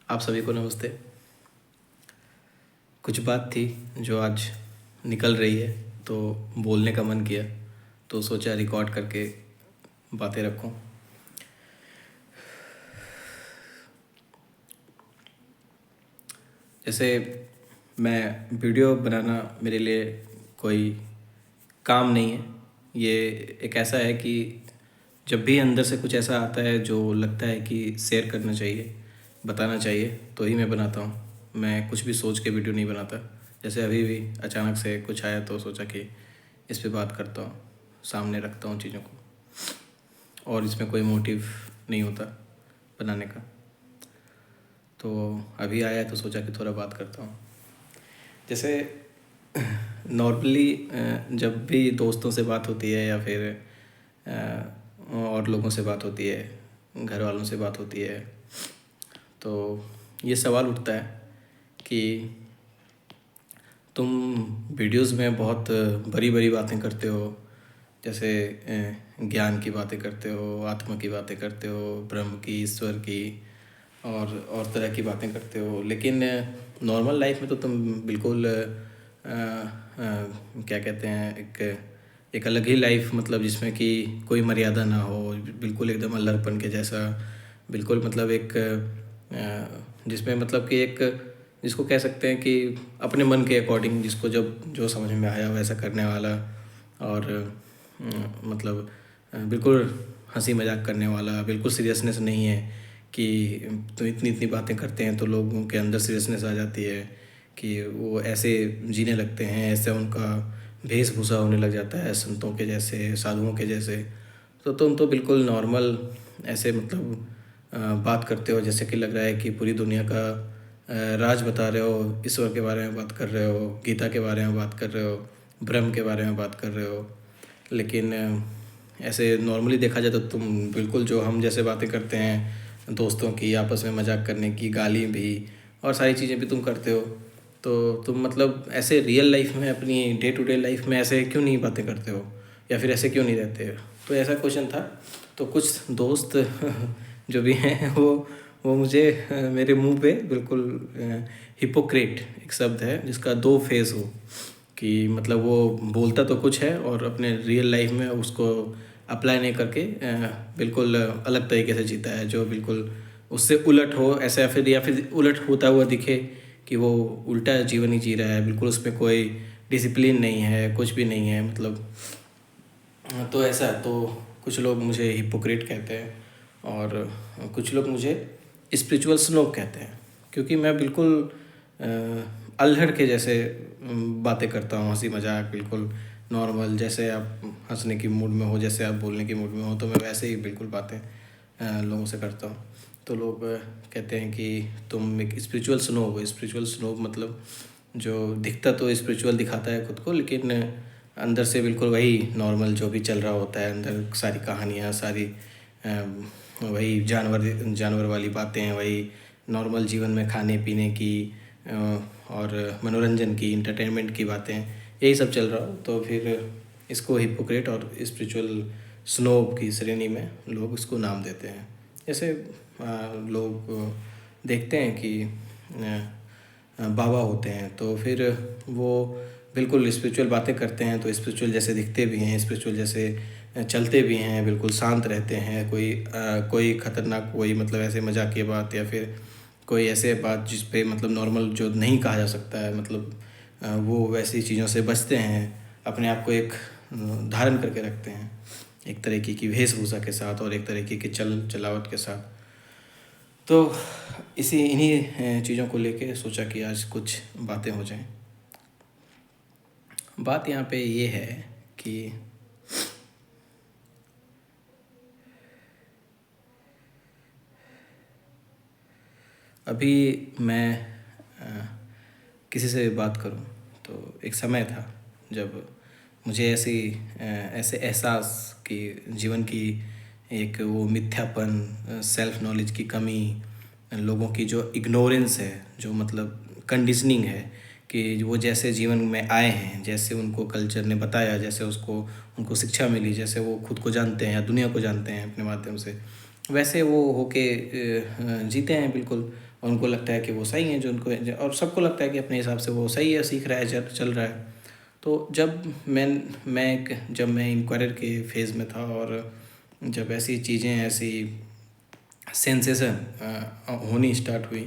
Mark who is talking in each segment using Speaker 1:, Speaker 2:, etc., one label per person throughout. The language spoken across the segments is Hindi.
Speaker 1: आप सभी को नमस्ते। कुछ बात थी जो आज निकल रही है तो बोलने का मन किया, तो सोचा रिकॉर्ड करके बातें रखूं। जैसे मैं वीडियो बनाना मेरे लिए कोई काम नहीं है। ये एक ऐसा है कि जब भी अंदर से कुछ ऐसा आता है जो लगता है कि शेयर करना चाहिए, बताना चाहिए, तो ही मैं बनाता हूँ। मैं कुछ भी सोच के वीडियो नहीं बनाता। जैसे अभी भी अचानक से कुछ आया तो सोचा कि इस पे बात करता हूँ, सामने रखता हूँ चीज़ों को, और इसमें कोई मोटिव नहीं होता बनाने का। तो अभी आया तो सोचा कि थोड़ा बात करता हूँ। जैसे नॉर्मली जब भी दोस्तों से बात होती है या फिर और लोगों से बात होती है, घर वालों से बात होती है, तो ये सवाल उठता है कि तुम वीडियोस में बहुत बड़ी बड़ी बातें करते हो, जैसे ज्ञान की बातें करते हो, आत्मा की बातें करते हो, ब्रह्म की, ईश्वर की और तरह की बातें करते हो, लेकिन नॉर्मल लाइफ में तो तुम बिल्कुल क्या कहते हैं, एक अलग ही लाइफ, मतलब जिसमें कि कोई मर्यादा ना हो, बिल्कुल एकदम अल्लड़पन के जैसा, बिल्कुल मतलब एक जिसमें मतलब कि एक, जिसको कह सकते हैं कि अपने मन के अकॉर्डिंग जिसको जब जो समझ में आया वैसा करने वाला, और मतलब बिल्कुल हंसी मजाक करने वाला, बिल्कुल सीरियसनेस नहीं है कि तो इतनी इतनी बातें करते हैं तो लोगों के अंदर सीरियसनेस आ जाती है कि वो ऐसे जीने लगते हैं, ऐसे उनका वेशभूषा होने लग जाता है संतों के जैसे, साधुओं के जैसे। तो तुम तो बिल्कुल नॉर्मल ऐसे मतलब बात करते हो जैसे कि लग रहा है कि पूरी दुनिया का राज बता रहे हो, ईश्वर के बारे में बात कर रहे हो, गीता के बारे में बात कर रहे हो, ब्रह्म के बारे में बात कर रहे हो। लेकिन ऐसे नॉर्मली देखा जाए तो तुम बिल्कुल जो हम जैसे बातें करते हैं दोस्तों की, आपस में मजाक करने की, गाली भी और सारी चीज़ें भी तुम करते हो। तो तुम मतलब ऐसे रियल लाइफ में, अपनी डे टू डे लाइफ में ऐसे क्यों नहीं बातें करते हो, या फिर ऐसे क्यों नहीं रहते हो? तो ऐसा क्वेश्चन था। तो कुछ दोस्त जो भी हैं वो मुझे मेरे मुंह पे बिल्कुल हिपोक्रेट एक शब्द है जिसका दो फेस हो, कि मतलब वो बोलता तो कुछ है और अपने रियल लाइफ में उसको अप्लाई नहीं करके बिल्कुल अलग तरीके से जीता है, जो बिल्कुल उससे उलट हो ऐसा, या फिर उलट होता हुआ दिखे कि वो उल्टा जीवन ही जी रहा है, बिल्कुल उसमें कोई डिसिप्लिन नहीं है, कुछ भी नहीं है मतलब। तो ऐसा, तो कुछ लोग मुझे हिपोक्रेट कहते हैं और कुछ लोग मुझे स्पिरिचुअल स्नोब कहते हैं, क्योंकि मैं बिल्कुल अल्हड़ के जैसे बातें करता हूँ, हंसी मजाक बिल्कुल नॉर्मल, जैसे आप हंसने की मूड में हो, जैसे आप बोलने की मूड में हो, तो मैं वैसे ही बिल्कुल बातें लोगों से करता हूँ। तो लोग कहते हैं कि तुम एक स्पिरिचुअल स्नोब हो। स्पिरिचुअल स्नोब मतलब जो दिखता तो स्पिरिचुअल दिखाता है खुद को, लेकिन अंदर से बिल्कुल वही नॉर्मल जो भी चल रहा होता है अंदर, सारी कहानियाँ, सारी वही जानवर वाली बातें, वही नॉर्मल जीवन में खाने पीने की और मनोरंजन की, इंटरटेनमेंट की बातें, यही सब चल रहा हो। तो फिर इसको हिपोक्रेट और स्पिरिचुअल स्नोब की श्रेणी में लोग इसको नाम देते हैं। जैसे लोग देखते हैं कि बाबा होते हैं तो फिर वो बिल्कुल स्पिरिचुअल बातें करते हैं, तो स्पिरिचुअल जैसे दिखते भी हैं, स्पिरिचुअल जैसे चलते भी हैं, बिल्कुल शांत रहते हैं। कोई ख़तरनाक, कोई मतलब ऐसे मजाकिया बात या फिर कोई ऐसे बात जिस पे मतलब नॉर्मल जो नहीं कहा जा सकता है, मतलब वो वैसी चीज़ों से बचते हैं, अपने आप को एक धारण करके रखते हैं एक तरीके की वेशभूषा के साथ और एक तरीके की चलावट के साथ। तो इन्हीं चीज़ों को लेके सोचा कि आज कुछ बातें हो जाएं। बात यहाँ पे ये है कि अभी मैं किसी से बात करूं तो एक समय था जब मुझे ऐसे एहसास कि जीवन की एक वो मिथ्यापन, सेल्फ नॉलेज की कमी, लोगों की जो इग्नोरेंस है, जो मतलब कंडीशनिंग है, कि वो जैसे जीवन में आए हैं, जैसे उनको कल्चर ने बताया, जैसे उनको शिक्षा मिली, जैसे वो खुद को जानते हैं या दुनिया को जानते हैं अपने माध्यम से, वैसे वो होके जीते हैं बिल्कुल। और उनको लगता है कि वो सही है, जो उनको, और सबको लगता है कि अपने हिसाब से वो सही है, सीख रहा है, चल रहा है। तो जब मैं इंक्वायरर के फेज़ में था, और जब ऐसी चीज़ें, ऐसी सेंसेशन होनी स्टार्ट हुई,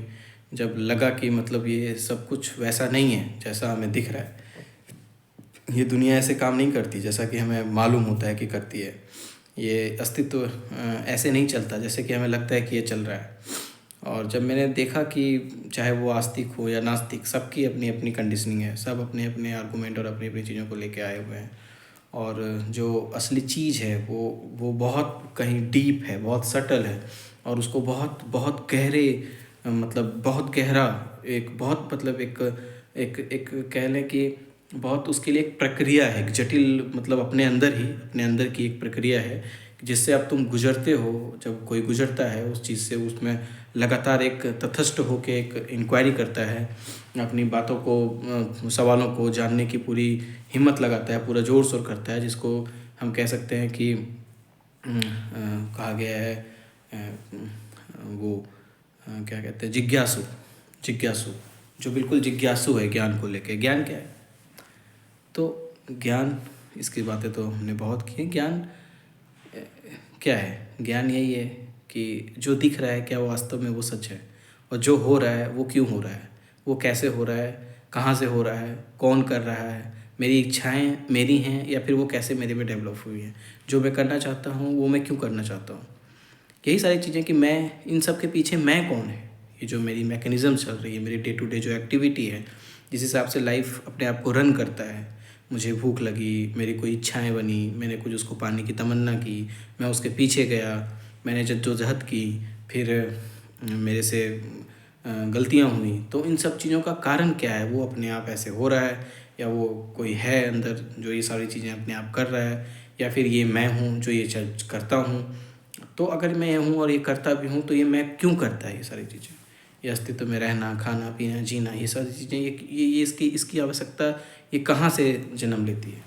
Speaker 1: जब लगा कि मतलब ये सब कुछ वैसा नहीं है जैसा हमें दिख रहा है, ये दुनिया ऐसे काम नहीं करती जैसा कि हमें मालूम होता है कि करती है, ये अस्तित्व ऐसे नहीं चलता जैसे कि हमें लगता है कि ये चल रहा है। और जब मैंने देखा कि चाहे वो आस्तिक हो या नास्तिक, सबकी अपनी अपनी कंडीशनिंग है, सब अपने अपने आर्गूमेंट और अपनी अपनी चीज़ों को लेके आए हुए हैं। और जो असली चीज़ है वो बहुत कहीं डीप है, बहुत सटल है, और उसको बहुत बहुत गहरे, मतलब बहुत गहरा, एक बहुत मतलब एक एक कह लें कि बहुत उसके लिए एक प्रक्रिया है, एक जटिल, मतलब अपने अंदर की एक प्रक्रिया है, जिससे अब तुम गुजरते हो। जब कोई गुजरता है उस चीज़ से, उसमें लगातार एक तटस्थ होकर एक इंक्वायरी करता है, अपनी बातों को, सवालों को जानने की पूरी हिम्मत लगाता है, पूरा जोर शोर करता है, जिसको हम कह सकते हैं कि कहा गया है, वो क्या कहते हैं, जिज्ञासु। जिज्ञासु, जो बिल्कुल जिज्ञासु है ज्ञान को लेके। ज्ञान क्या है? तो ज्ञान, इसकी बातें तो हमने बहुत की हैं। ज्ञान क्या है? ज्ञान यही है कि जो दिख रहा है क्या वास्तव में वो सच है, और जो हो रहा है वो क्यों हो रहा है, वो कैसे हो रहा है, कहाँ से हो रहा है, कौन कर रहा है, मेरी इच्छाएं मेरी हैं या फिर वो कैसे मेरे में डेवलप हुई हैं, जो मैं करना चाहता हूँ वो मैं क्यों करना चाहता हूँ। यही सारी चीज़ें कि मैं, इन सब के पीछे मैं कौन है, ये जो मेरी मैकेनिज़्म चल रही है, मेरी डे टू डे जो एक्टिविटी है, जिस हिसाब से लाइफ अपने आप को रन करता है। मुझे भूख लगी, मेरी कोई इच्छाएं बनी, मैंने कुछ उसको पाने की तमन्ना की, मैं उसके पीछे गया, मैंने जद्दोजहद की, फिर मेरे से गलतियां हुई। तो इन सब चीज़ों का कारण क्या है? वो अपने आप ऐसे हो रहा है, या वो कोई है अंदर जो ये सारी चीज़ें अपने आप कर रहा है, या फिर ये मैं हूँ जो ये करता हूँ। तो अगर मैं हूँ और ये करता भी हूँ, तो ये मैं क्यों करता है ये सारी चीज़ें? ये अस्तित्व में रहना, खाना पीना, जीना, ये सारी चीज़ें, ये इसकी इसकी आवश्यकता ये कहाँ से जन्म लेती है?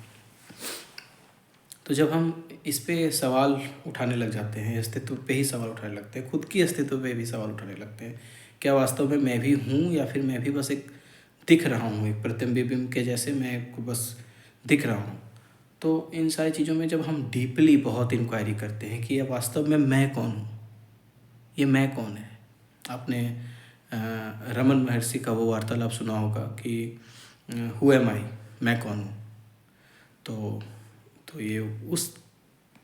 Speaker 1: तो जब हम इस पे सवाल उठाने लग जाते हैं, अस्तित्व पे ही सवाल उठाने लगते हैं, खुद की अस्तित्व पे भी सवाल उठाने लगते हैं, क्या वास्तव में मैं भी हूँ, या फिर मैं भी बस एक दिख रहा हूँ, एक प्रतिबिंब के जैसे मैं को बस दिख रहा हूँ। तो इन सारी चीज़ों में जब हम डीपली बहुत इंक्वायरी करते हैं कि ये वास्तव में मैं कौन हूँ, ये मैं कौन है। आपने रमन महर्षि का वो वार्तालाप सुना होगा कि हु एम आई, मैं कौन हूँ। तो ये उस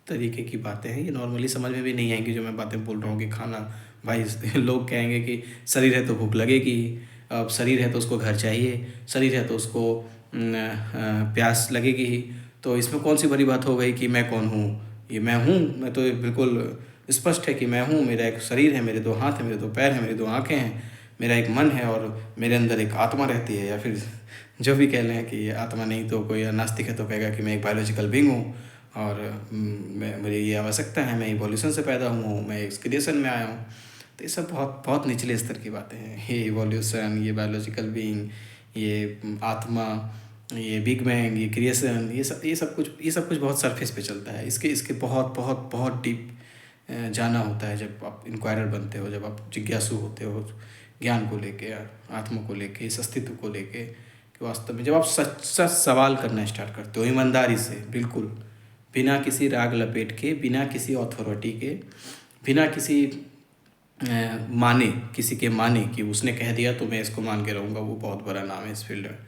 Speaker 1: तरीके की बातें हैं, ये नॉर्मली समझ में भी नहीं आएंगी जो मैं बातें बोल रहा हूँ कि खाना, भाई लोग कहेंगे कि शरीर है तो भूख लगेगी, अब शरीर है तो उसको घर चाहिए, शरीर है तो उसको प्यास लगेगी ही। तो इसमें कौन सी बड़ी बात हो गई कि मैं कौन हूँ? ये मैं हूँ, मैं तो बिल्कुल स्पष्ट है कि मैं हूँ। मेरा एक शरीर है, मेरे दो हाथ हैं, मेरे दो पैर हैं, मेरी दो आँखें हैं, मेरा एक मन है, और मेरे अंदर एक आत्मा रहती है। या फिर जो भी कह लें कि ये आत्मा नहीं, तो कोई नास्तिक है तो कहेगा कि मैं एक बायोलॉजिकल बीइंग हूँ, और मेरी ये आवश्यकता है, मैं इवोल्यूशन से पैदा हुआ हूँ, मैं इस क्रिएशन में आया हूँ। तो ये सब बहुत बहुत निचले स्तर की बातें हैं। ये इवोल्यूशन, ये बायोलॉजिकल बीइंग, ये आत्मा, ये बिग बैंग, ये क्रिएशन, ये सब कुछ बहुत सरफेस पे चलता है। इसके इसके बहुत बहुत बहुत डीप जाना होता है जब आप इंक्वायरर बनते हो, जब आप जिज्ञासु होते हो ज्ञान को लेके, आत्मा को लेके, इस अस्तित्व को लेके, कि वास्तव में जब आप सच सच सवाल करना स्टार्ट करते हो ईमानदारी से, बिल्कुल बिना किसी राग लपेट के, बिना किसी अथॉरिटी के, बिना किसी किसी के माने कि उसने कह दिया तो मैं इसको मान के रहूँगा, वो बहुत बड़ा नाम है इस फील्ड में।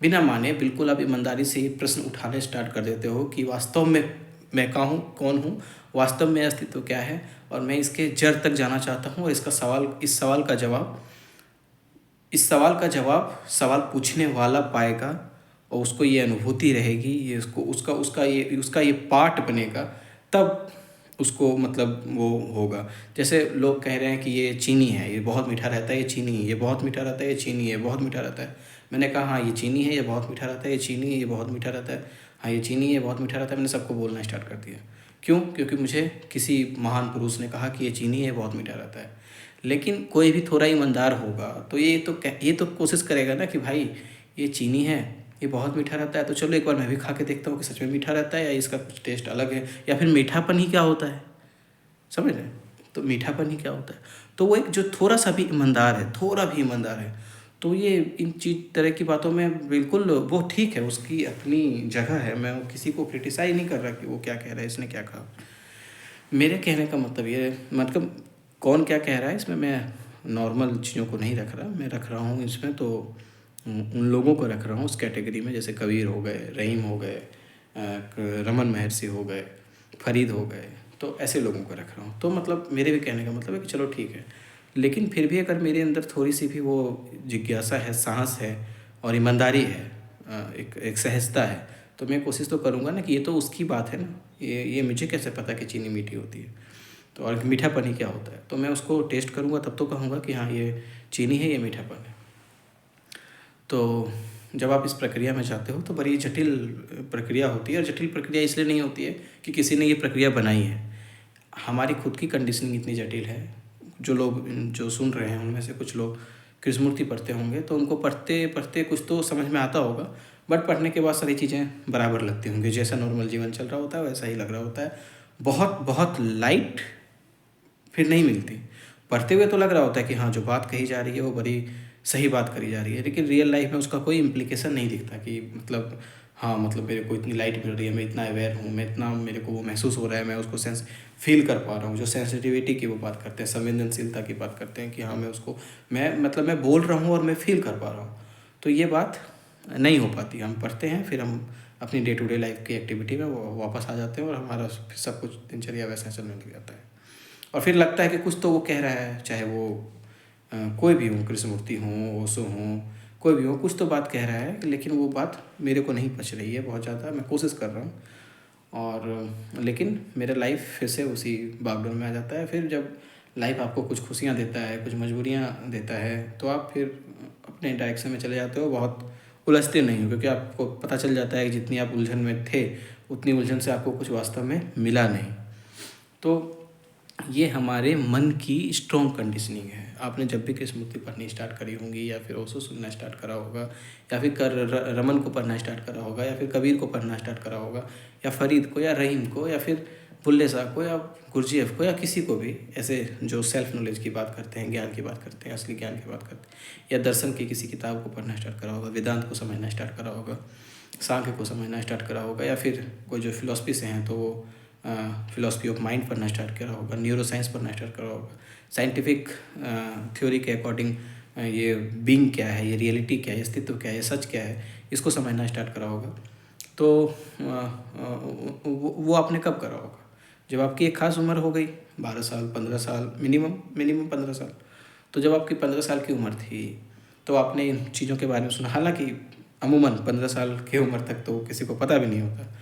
Speaker 1: बिना माने बिल्कुल आप ईमानदारी से ये प्रश्न उठाने स्टार्ट कर देते हो कि वास्तव में मैं कौन हूँ, वास्तव में अस्तित्व क्या है, और मैं इसके जड़ तक जाना चाहता हूँ। और इस सवाल का जवाब सवाल पूछने वाला पाएगा, और उसको ये अनुभूति रहेगी, ये उसको उसका ये पार्ट बनेगा, तब उसको मतलब वो होगा। जैसे लोग कह रहे हैं कि ये चीनी है, ये बहुत मीठा रहता है, ये चीनी है, ये बहुत मीठा रहता है, ये चीनी है, ये बहुत मीठा रहता है। मैंने कहा हाँ ये चीनी है, ये बहुत मीठा रहता है, ये चीनी है, ये बहुत मीठा रहता है, हाँ ये चीनी है, ये बहुत मीठा रहता है। मैंने सबको बोलना स्टार्ट कर दिया। क्यों? क्योंकि मुझे किसी महान पुरुष ने कहा कि ये चीनी है, ये बहुत मीठा रहता है। लेकिन कोई भी थोड़ा ईमानदार होगा तो ये तो कोशिश करेगा ना कि भाई ये चीनी है, ये बहुत मीठा रहता है, तो चलो एक बार मैं भी खा के देखता हूँ कि सच में मीठा रहता है या इसका कुछ टेस्ट अलग है, या फिर मीठापन ही क्या होता है। समझ रहे हैं? तो मीठापन ही क्या होता है? तो वो एक जो थोड़ा सा भी ईमानदार है, थोड़ा भी ईमानदार है, तो ये इन चीज़ तरह की बातों में बिल्कुल वो ठीक है, उसकी अपनी जगह है। मैं किसी को क्रिटिसाइज़ नहीं कर रहा कि वो क्या कह रहा है, इसने क्या कहा। मेरे कहने का मतलब ये मतलब कौन क्या कह रहा है इसमें मैं नॉर्मल चीज़ों को नहीं रख रहा, मैं रख रहा हूँ इसमें तो उन लोगों को रख रहा हूँ उस कैटेगरी में, जैसे कबीर हो गए, रहीम हो गए, रमन महर्षि हो गए, फरीद हो गए, तो ऐसे लोगों को रख रहा हूँ। तो मतलब मेरे भी कहने का मतलब है कि चलो ठीक है, लेकिन फिर भी अगर मेरे अंदर थोड़ी सी भी वो जिज्ञासा है, साहस है और ईमानदारी है, एक सहजता है, तो मैं कोशिश तो करूँगा ना कि ये तो उसकी बात है ना, ये मुझे कैसे पता कि चीनी मीठी होती है, तो और मीठापन ही क्या होता है, तो मैं उसको टेस्ट करूँगा तब तो कहूँगा कि हाँ ये चीनी है, ये मीठापन है। तो जब आप इस प्रक्रिया में जाते हो तो बड़ी जटिल प्रक्रिया होती है, और जटिल प्रक्रिया इसलिए नहीं होती है कि किसी ने ये प्रक्रिया बनाई है, हमारी खुद की कंडीशनिंग इतनी जटिल है। जो लोग जो सुन रहे हैं उनमें से कुछ लोग कृष्णमूर्ति पढ़ते होंगे, तो उनको पढ़ते पढ़ते कुछ तो समझ में आता होगा, बट पढ़ने के बाद सारी चीज़ें बराबर लगती होंगी, जैसा नॉर्मल जीवन चल रहा होता है वैसा ही लग रहा होता है। बहुत बहुत लाइट फिर नहीं मिलती। पढ़ते हुए तो लग रहा होता है कि हाँ जो बात कही जा रही है वो बड़ी सही बात करी जा रही है, लेकिन रियल लाइफ में उसका कोई इम्प्लीकेशन नहीं दिखता कि मतलब हाँ मतलब मेरे को इतनी लाइट मिल रही है, मैं इतना अवेयर हूँ, मैं इतना मेरे को वो महसूस हो रहा है, मैं उसको सेंस फील कर पा रहा हूँ। जो सेंसिटिविटी की वो बात करते हैं, संवेदनशीलता की बात करते हैं कि हाँ मैं उसको मैं मतलब मैं बोल रहा हूँ और मैं फील कर पा रहा हूँ, तो ये बात नहीं हो पाती। हम पढ़ते हैं, फिर हम अपनी डे टू डे लाइफ की एक्टिविटी में वो वापस आ जाते हैं और हमारा सब कुछ दिनचर्या वैसा चलने लग जाता है। और फिर लगता है कि कुछ तो वो कह रहा है, चाहे वो कोई भी हो, कृष्णमूर्ति हों, ओशो हों, कोई भी हो, कुछ तो बात कह रहा है, लेकिन वो बात मेरे को नहीं पच रही है बहुत ज़्यादा। मैं कोशिश कर रहा हूँ और लेकिन मेरा लाइफ फिर से उसी बागडोर में आ जाता है। फिर जब लाइफ आपको कुछ खुशियाँ देता है, कुछ मजबूरियाँ देता है, तो आप फिर अपने डायरेक्शन में चले जाते हो, बहुत उलझते नहीं हो, क्योंकि आपको पता चल जाता है कि जितनी आप उलझन में थे उतनी उलझन से आपको कुछ वास्तव में मिला नहीं। तो ये हमारे मन की स्ट्रॉन्ग कंडीशनिंग है। आपने जब भी कृष्णमूर्ति पढ़नी स्टार्ट करी होंगी, या फिर ओशो सुनना स्टार्ट करा होगा, या फिर रमन को पढ़ना स्टार्ट करा होगा, या फिर कबीर को पढ़ना स्टार्ट करा होगा, या फरीद को, या रहीम को, या फिर बुल्ले शाह को, या गुरजीएफ को, या किसी को भी ऐसे जो सेल्फ नॉलेज की बात करते हैं, ज्ञान की बात करते हैं, असली ज्ञान की बात करते हैं, या दर्शन की किसी किताब को पढ़ना स्टार्ट करा होगा, वेदांत को समझना स्टार्ट करा होगा, सांख्य को समझना स्टार्ट करा होगा, या फिर कोई जो फिलॉसफी से हैं तो वो फिलॉसफी ऑफ माइंड पढ़ना स्टार्ट करा होगा, न्यूरो साइंस पढ़ना स्टार्ट करा होगा, साइंटिफिक थ्योरी के अकॉर्डिंग ये बीइंग क्या है, ये रियलिटी क्या है, अस्तित्व क्या है, ये सच क्या है, इसको समझना स्टार्ट करा होगा। तो वो आपने कब करा होगा? जब आपकी एक खास उम्र हो गई, 12 साल, 15 साल, मिनिमम 15 साल। तो जब आपकी 15 साल की उम्र थी तो आपने इन चीज़ों के बारे में सुना। हालांकि अमूमन 15 साल की उम्र तक तो किसी को पता भी नहीं होता,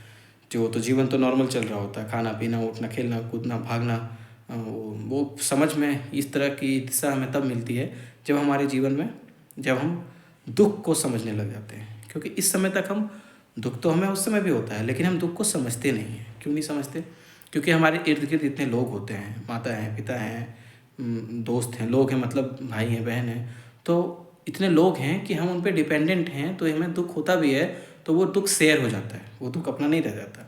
Speaker 1: जो तो जीवन तो नॉर्मल चल रहा होता है, खाना पीना, उठना, खेलना, कूदना, भागना। वो समझ में इस तरह की दिशा हमें तब मिलती है जब हमारे जीवन में जब हम दुख को समझने लग जाते हैं, क्योंकि इस समय तक हम दुख तो हमें उस समय भी होता है, लेकिन हम दुख को समझते नहीं हैं। क्यों नहीं समझते? क्योंकि हमारे इर्द गिर्द इतने लोग होते हैं, माता हैं, पिता हैं, दोस्त हैं, लोग हैं, मतलब भाई हैं, बहन हैं, तो इतने लोग हैं कि हम उन पर डिपेंडेंट हैं। तो हमें दुख होता भी है तो वो दुख शेयर हो जाता है, वो दुख अपना नहीं रह जाता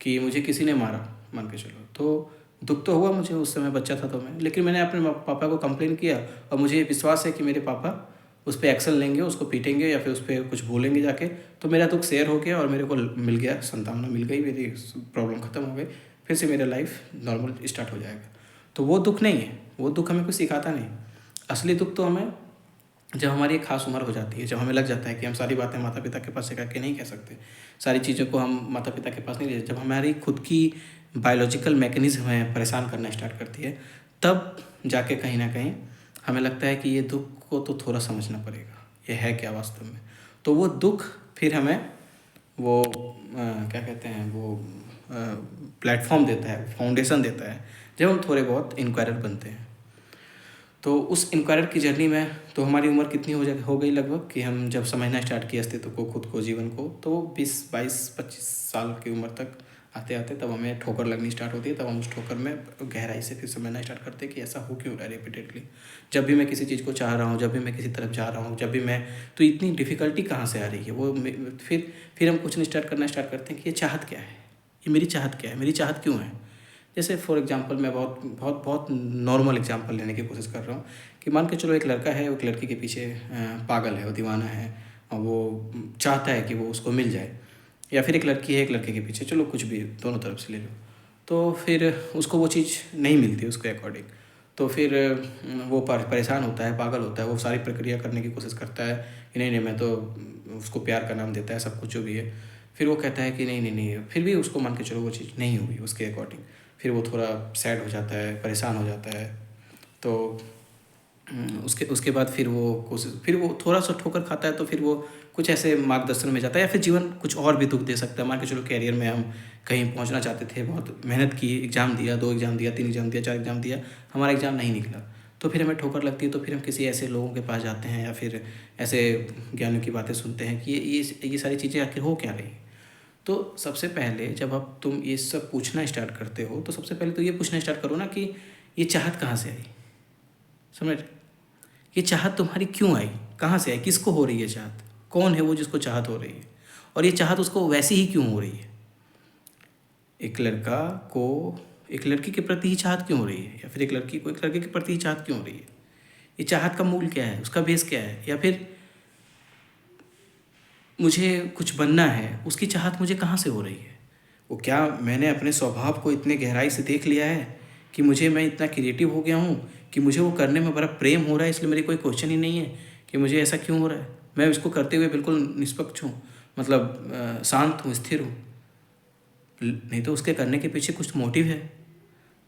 Speaker 1: कि मुझे किसी ने मारा, मान के चलो, तो दुख तो हुआ मुझे, उस समय बच्चा था तो मैं, लेकिन मैंने अपने पापा को कंप्लेन किया और मुझे विश्वास है कि मेरे पापा उस पर एक्शन लेंगे, उसको पीटेंगे या फिर उस पर कुछ बोलेंगे जाके, तो मेरा दुख शेयर हो गया और मेरे को मिल गया, संतावना मिल गई, मेरी प्रॉब्लम ख़त्म हो गई, फिर से मेरा लाइफ नॉर्मल स्टार्ट हो जाएगा। तो वो दुख नहीं है, वो दुख हमें कुछ सिखाता नहीं। असली दुख तो हमें जब हमारी एक खास उम्र हो जाती है, जब हमें लग जाता है कि हम सारी बातें माता पिता के पास से करके नहीं कह सकते, सारी चीज़ों को हम माता पिता के पास नहीं ले, जब हमारी खुद की बायोलॉजिकल मैकेनिज्म हमें परेशान करना स्टार्ट करती है, तब जाके कहीं ना कहीं हमें लगता है कि ये दुख को तो थोड़ा समझना पड़ेगा, ये है क्या वास्तव में। तो वो दुख फिर हमें वो क्या कहते हैं, वो प्लेटफॉर्म देता है, फाउंडेशन देता है, जब हम थोड़े बहुत इंक्वायरर बनते हैं। तो उस इंक्वायरर की जर्नी में तो हमारी उम्र कितनी हो गई लगभग, कि हम जब समझना स्टार्ट किया अस्तित्व को, खुद को, जीवन को, तो 20, 22, 25 साल की उम्र तक आते आते तब हमें ठोकर लगनी स्टार्ट होती है। तब हम उस ठोकर में गहराई से फिर समझना स्टार्ट करते हैं कि ऐसा हो क्यों रहा है रिपीटेडली। जब भी मैं किसी चीज़ को चाह रहा हूँ, जब भी मैं किसी तरफ जा रहा हूँ, जब भी मैं, तो इतनी डिफ़िकल्टी कहाँ से आ रही है वो, फिर हम कुछ नहीं स्टार्ट करना स्टार्ट करते हैं कि ये चाहत क्या है, ये मेरी चाहत क्या है, मेरी चाहत क्यों है, जैसे फॉर एग्जांपल मैं बहुत बहुत बहुत नॉर्मल एग्जांपल लेने की कोशिश कर रहा हूँ कि मान के चलो एक लड़का है, वो एक लड़की के पीछे पागल है, वो दीवाना है और वो चाहता है कि वो उसको मिल जाए, या फिर एक लड़की है एक लड़के के पीछे, चलो कुछ भी दोनों तरफ से ले लो, तो फिर उसको वो चीज़ नहीं मिलती उसके अकॉर्डिंग, तो फिर वो परेशान होता है, पागल होता है, वो सारी प्रक्रिया करने की कोशिश करता है कि नहीं नहीं मैं तो, उसको प्यार का नाम देता है सब कुछ जो भी है, फिर वो कहता है कि नहीं नहीं नहीं, फिर भी उसको मान के चलो वो चीज़ नहीं हुई उसके अकॉर्डिंग, फिर वो थोड़ा सैड हो जाता है, परेशान हो जाता है। तो उसके उसके बाद फिर वो कोशिश, फिर वो थोड़ा सा ठोकर खाता है, तो फिर वो कुछ ऐसे मार्गदर्शन में जाता है, या फिर जीवन कुछ और भी दुख दे सकता है। मान के चलो कैरियर में हम कहीं पहुंचना चाहते थे, बहुत मेहनत की, एग्ज़ाम दिया, 2 एग्ज़ाम दिया, 3 एग्ज़ाम दिया, 4 एग्ज़ाम दिया, हमारा एग्ज़ाम नहीं निकला, तो फिर हमें ठोकर लगती है, तो फिर हम किसी ऐसे लोगों के पास जाते हैं, या फिर ऐसे ज्ञानियों की बातें सुनते हैं कि ये सारी चीज़ें आखिर हो क्या रही। तो सबसे पहले जब अब तुम ये सब पूछना स्टार्ट करते हो, तो सबसे पहले तो ये पूछना स्टार्ट करो ना कि ये चाहत कहाँ से आई। समझ, ये चाहत तुम्हारी क्यों आई, कहाँ से आई, किसको हो रही है चाहत, कौन है वो जिसको चाहत हो रही है, और ये चाहत उसको वैसी ही क्यों हो रही है। एक लड़का को एक लड़की के प्रति ही चाहत क्यों हो रही है, या फिर एक लड़की को एक लड़के के प्रति ही चाहत क्यों हो रही है। ये चाहत का मूल क्या है, उसका बेस क्या है, या फिर मुझे कुछ बनना है, उसकी चाहत मुझे कहाँ से हो रही है। वो क्या मैंने अपने स्वभाव को इतने गहराई से देख लिया है कि मैं इतना क्रिएटिव हो गया हूँ कि मुझे वो करने में बड़ा प्रेम हो रहा है, इसलिए मेरी कोई क्वेश्चन ही नहीं है कि मुझे ऐसा क्यों हो रहा है। मैं इसको करते हुए बिल्कुल निष्पक्ष हूँ, मतलब शांत हूँ, स्थिर हूँ। नहीं तो उसके करने के पीछे कुछ मोटिव है।